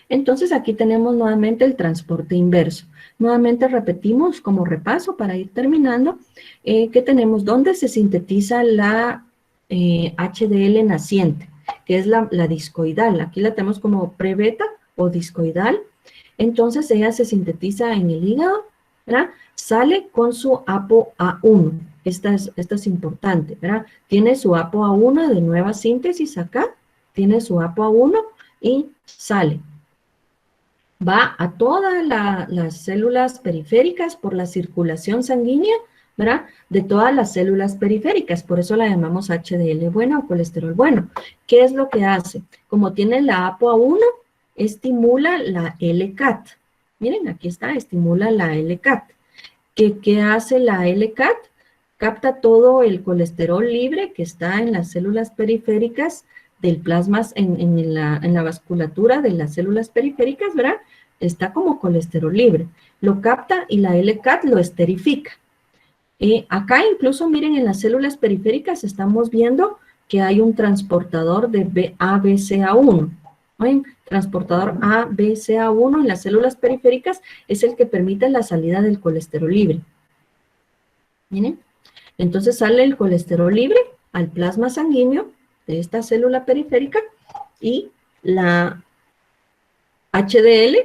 Entonces aquí tenemos nuevamente el transporte inverso. Nuevamente repetimos como repaso para ir terminando, que tenemos donde se sintetiza la HDL naciente, que es la discoidal. Aquí la tenemos como prebeta o discoidal. Entonces ella se sintetiza en el hígado, ¿verdad? Sale con su ApoA1. Esta es importante, ¿verdad? Tiene su ApoA1 de nueva síntesis acá, tiene su ApoA1 y sale. Va a todas las células periféricas por la circulación sanguínea, ¿verdad? De todas las células periféricas, por eso la llamamos HDL buena o colesterol bueno. ¿Qué es lo que hace? Como tiene la ApoA1, estimula la LCAT. Miren, aquí está, estimula la LCAT. ¿Qué hace la LCAT? Capta todo el colesterol libre que está en las células periféricas del plasma, en la vasculatura de las células periféricas, ¿verdad? Está como colesterol libre. Lo capta y la LCAT lo esterifica. Acá incluso, miren, en las células periféricas estamos viendo que hay un transportador de ABCA1. ¿Ven? Transportador ABCA1 en las células periféricas es el que permite la salida del colesterol libre. Miren, entonces sale el colesterol libre al plasma sanguíneo de esta célula periférica y la HDL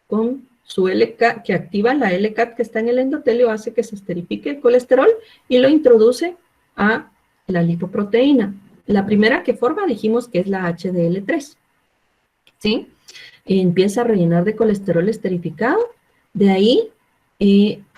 con su LCAT, que activa la LCAT que está en el endotelio, hace que se esterifique el colesterol y lo introduce a la lipoproteína. La primera que forma dijimos que es la HDL3, ¿sí? Empieza a rellenar de colesterol esterificado, de ahí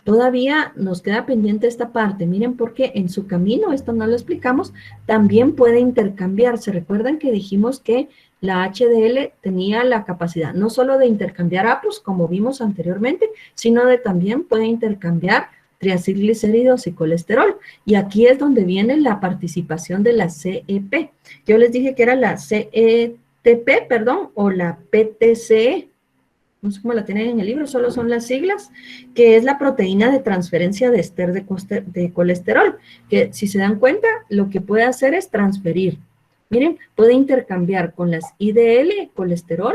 todavía nos queda pendiente esta parte. Miren, porque en su camino, esto no lo explicamos, también puede intercambiarse. Recuerdan que dijimos que la HDL tenía la capacidad no solo de intercambiar APOS, como vimos anteriormente, sino de también puede intercambiar triacilglicéridos y colesterol. Y aquí es donde viene la participación de la CEP. Yo les dije que era la CETP, ATP, perdón, o la PTCE, no sé cómo la tienen en el libro, solo son las siglas, que es la proteína de transferencia de ester de colesterol, que si se dan cuenta, lo que puede hacer es transferir. Miren, puede intercambiar con las IDL, colesterol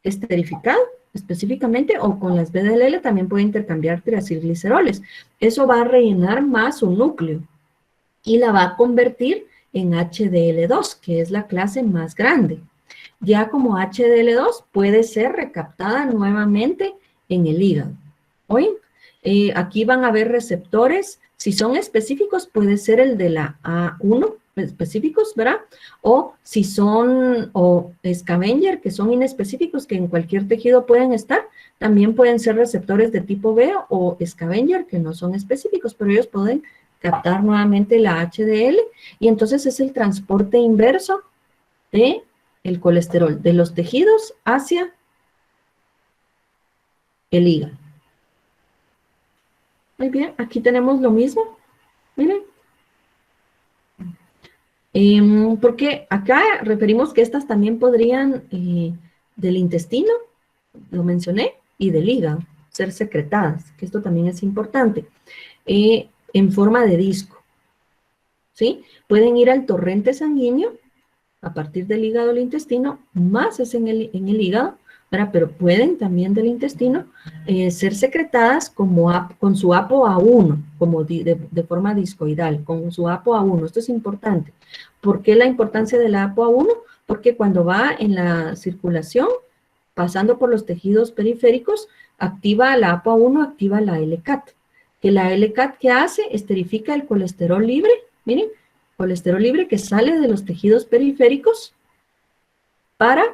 esterificado, específicamente, o con las VDL también puede intercambiar triacilgliceroles. Eso va a rellenar más su núcleo y la va a convertir en HDL2, que es la clase más grande. Ya como HDL2 puede ser recaptada nuevamente en el hígado. ¿Oyen? Aquí van a ver receptores. Si son específicos, puede ser el de la A1, específicos, ¿verdad? O si son scavenger, que son inespecíficos, que en cualquier tejido pueden estar, también pueden ser receptores de tipo B o scavenger, que no son específicos, pero ellos pueden captar nuevamente la HDL, y entonces es el transporte inverso de el colesterol de los tejidos hacia el hígado. Muy bien, aquí tenemos lo mismo. Miren. Porque acá referimos que estas también podrían del intestino, lo mencioné, y del hígado, ser secretadas, que esto también es importante, en forma de disco. ¿Sí? Pueden ir al torrente sanguíneo a partir del hígado al intestino, más es en el hígado, ¿verdad? Pero pueden también del intestino ser secretadas con su ApoA1, como de forma discoidal, con su ApoA1. Esto es importante. ¿Por qué la importancia de la ApoA1? Porque cuando va en la circulación, pasando por los tejidos periféricos, activa la ApoA1, activa la LCAT. Que la LCAT, ¿qué hace? Esterifica el colesterol libre, miren, colesterol libre que sale de los tejidos periféricos para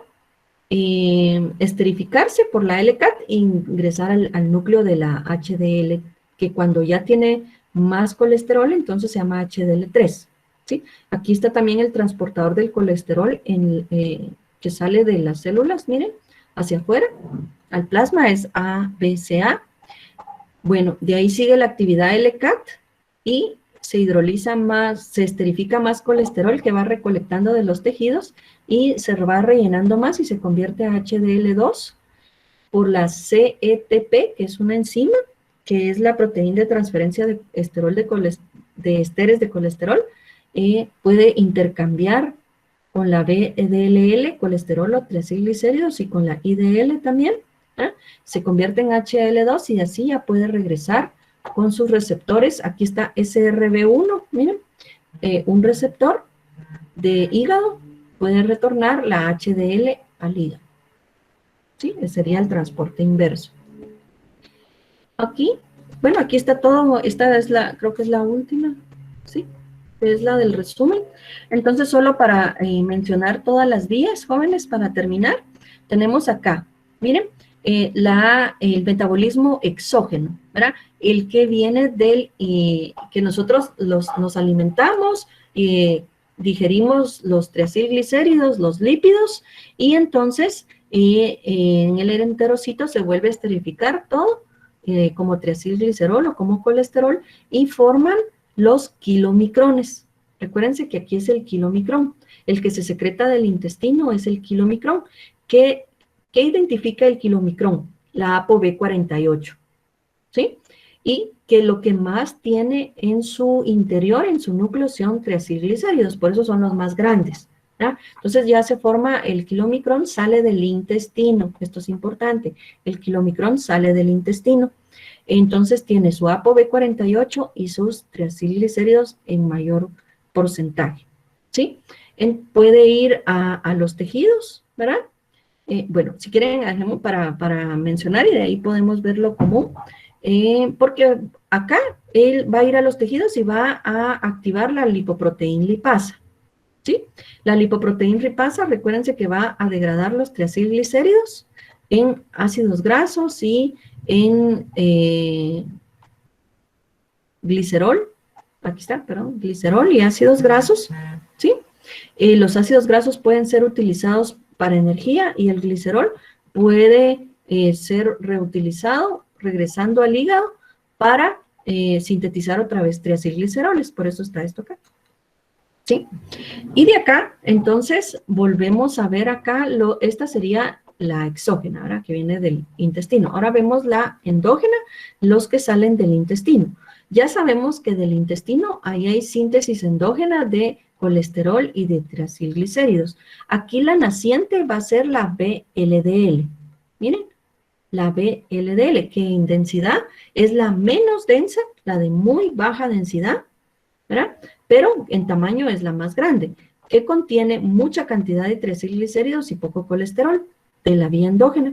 esterificarse por la LCAT e ingresar al núcleo de la HDL, que cuando ya tiene más colesterol, entonces se llama HDL3. ¿Sí? Aquí está también el transportador del colesterol que sale de las células, miren, hacia afuera, al plasma, es ABCA. Bueno, de ahí sigue la actividad LCAT y se hidroliza más, se esterifica más colesterol que va recolectando de los tejidos y se va rellenando más y se convierte a HDL2 por la CETP, que es una enzima, que es la proteína de transferencia de esteres de colesterol, puede intercambiar con la VDLL, colesterol o triacilglicéridos, y con la IDL también, se convierte en HL2 y así ya puede regresar con sus receptores. Aquí está SRB1, miren, un receptor de hígado puede retornar la HDL al hígado. ¿Sí? Ese sería el transporte inverso. Aquí, bueno, aquí está todo, esta es creo que es la última, ¿sí? Es la del resumen. Entonces, solo para mencionar todas las vías, jóvenes, para terminar, tenemos acá, miren, el metabolismo exógeno, ¿verdad? El que viene del, que nosotros nos alimentamos, digerimos los triacilglicéridos, los lípidos, y entonces en el enterocito se vuelve a esterificar todo, como triacilglicerol o como colesterol, y forman los kilomicrones. Recuérdense que aquí es el kilomicrón. El que se secreta del intestino es el kilomicrón. ¿Qué identifica el kilomicrón? La ApoB48, ¿sí? Y que lo que más tiene en su interior, en su núcleo, son triacilglicéridos, por eso son los más grandes. ¿Ya? Entonces ya se forma el kilomicrón, sale del intestino. Esto es importante. El kilomicrón sale del intestino. Entonces tiene su ApoB48 y sus triacilglicéridos en mayor porcentaje, ¿sí? Puede ir a los tejidos, ¿verdad? Bueno, si quieren, dejemos para mencionar y de ahí podemos ver lo común, porque acá él va a ir a los tejidos y va a activar la lipoproteína lipasa, ¿sí? La lipoproteína lipasa, recuérdense que va a degradar los triacilglicéridos en ácidos grasos y en glicerol, aquí está, perdón, glicerol y ácidos grasos, ¿sí? Los ácidos grasos pueden ser utilizados para energía y el glicerol puede ser reutilizado regresando al hígado para sintetizar otra vez triacilgliceroles, por eso está esto acá. ¿sí? Y de acá, entonces, volvemos a ver acá, esta sería la exógena, ¿verdad? Que viene del intestino. Ahora vemos la endógena, los que salen del intestino. Ya sabemos que del intestino ahí hay síntesis endógena de colesterol y de triglicéridos. Aquí la naciente va a ser la VLDL. Miren, la VLDL, que en densidad es la menos densa, la de muy baja densidad, ¿verdad? Pero en tamaño es la más grande, que contiene mucha cantidad de triglicéridos y poco colesterol de la vía endógena.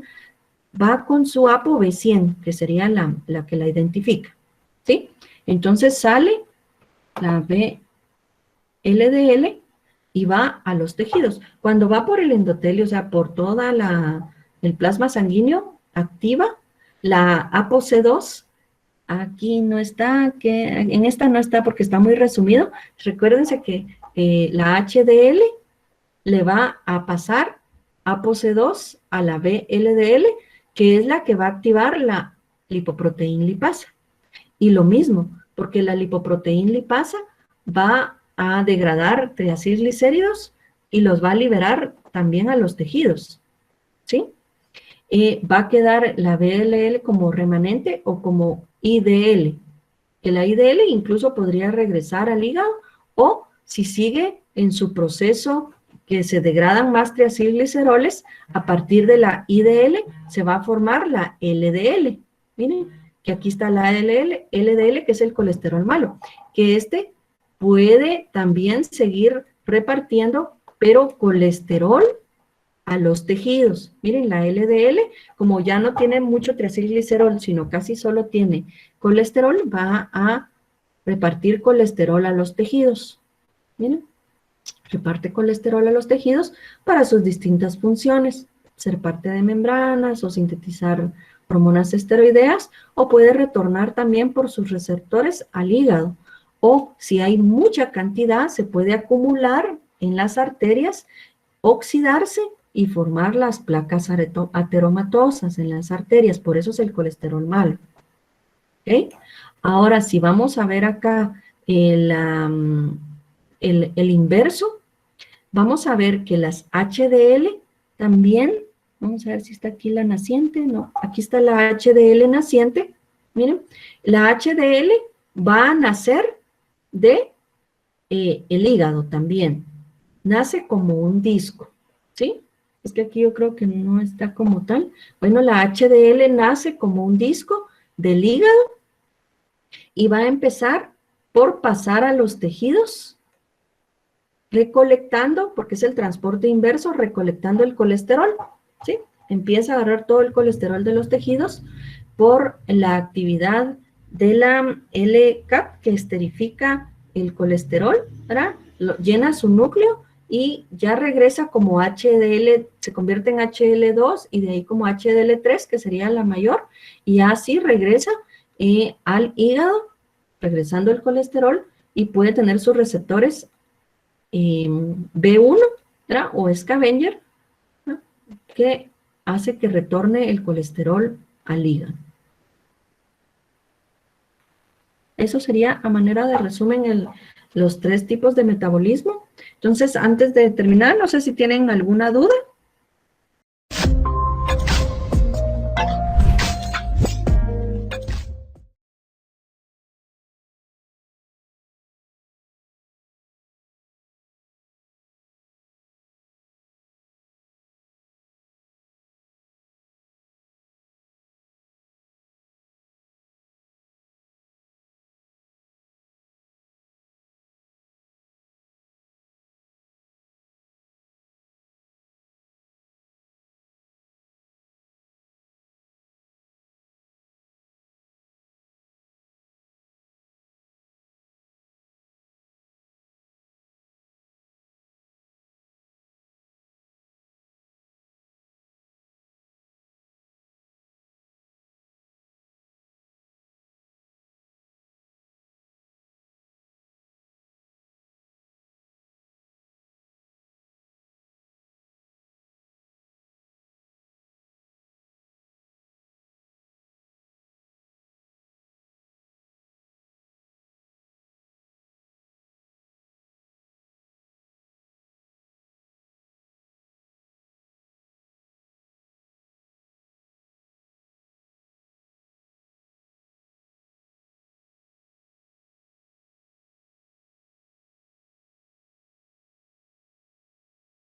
Va con su ApoB100, que sería la que la identifica, ¿sí? Entonces sale la VLDL y va a los tejidos. Cuando va por el endotelio, o sea, por toda el plasma sanguíneo, activa la ApoC2. Aquí no está, en esta no está porque está muy resumido. Recuérdense que la HDL le va a pasar ApoC2 a la VLDL, que es la que va a activar la lipoproteína lipasa. Y lo mismo, porque la lipoproteína lipasa va a degradar triacilglicéridos y los va a liberar también a los tejidos, ¿sí? Va a quedar la VLL como remanente o como IDL, que la IDL incluso podría regresar al hígado o si sigue en su proceso que se degradan más triacilgliceroles, a partir de la IDL se va a formar la LDL. Miren, que aquí está la LDL, que es el colesterol malo, que este puede también seguir repartiendo, pero colesterol a los tejidos. Miren, la LDL, como ya no tiene mucho triacilglicerol, sino casi solo tiene colesterol, va a repartir colesterol a los tejidos. Miren, reparte colesterol a los tejidos para sus distintas funciones, ser parte de membranas o sintetizar hormonas esteroideas, o puede retornar también por sus receptores al hígado, o si hay mucha cantidad, se puede acumular en las arterias, oxidarse y formar las placas ateromatosas en las arterias, por eso es el colesterol malo. ¿Okay? Ahora, si vamos a ver acá el inverso, vamos a ver que las HDL también, vamos a ver si está aquí la naciente, no, aquí está la HDL naciente, miren, la HDL va a nacer de el hígado también, nace como un disco, ¿sí? Es que aquí yo creo que no está como tal. Bueno, la HDL nace como un disco del hígado y va a empezar por pasar a los tejidos, recolectando, porque es el transporte inverso, recolectando el colesterol, ¿sí? Empieza a agarrar todo el colesterol de los tejidos por la actividad de la LCAP, que esterifica el colesterol, ¿verdad? Llena su núcleo y ya regresa como HDL, se convierte en HL2 y de ahí como HDL3, que sería la mayor, y así regresa al hígado, regresando el colesterol, y puede tener sus receptores B1, ¿verdad? O scavenger, ¿no? Que hace que retorne el colesterol al hígado. Eso sería a manera de resumen los 3 tipos de metabolismo. Entonces, antes de terminar, no sé si tienen alguna duda.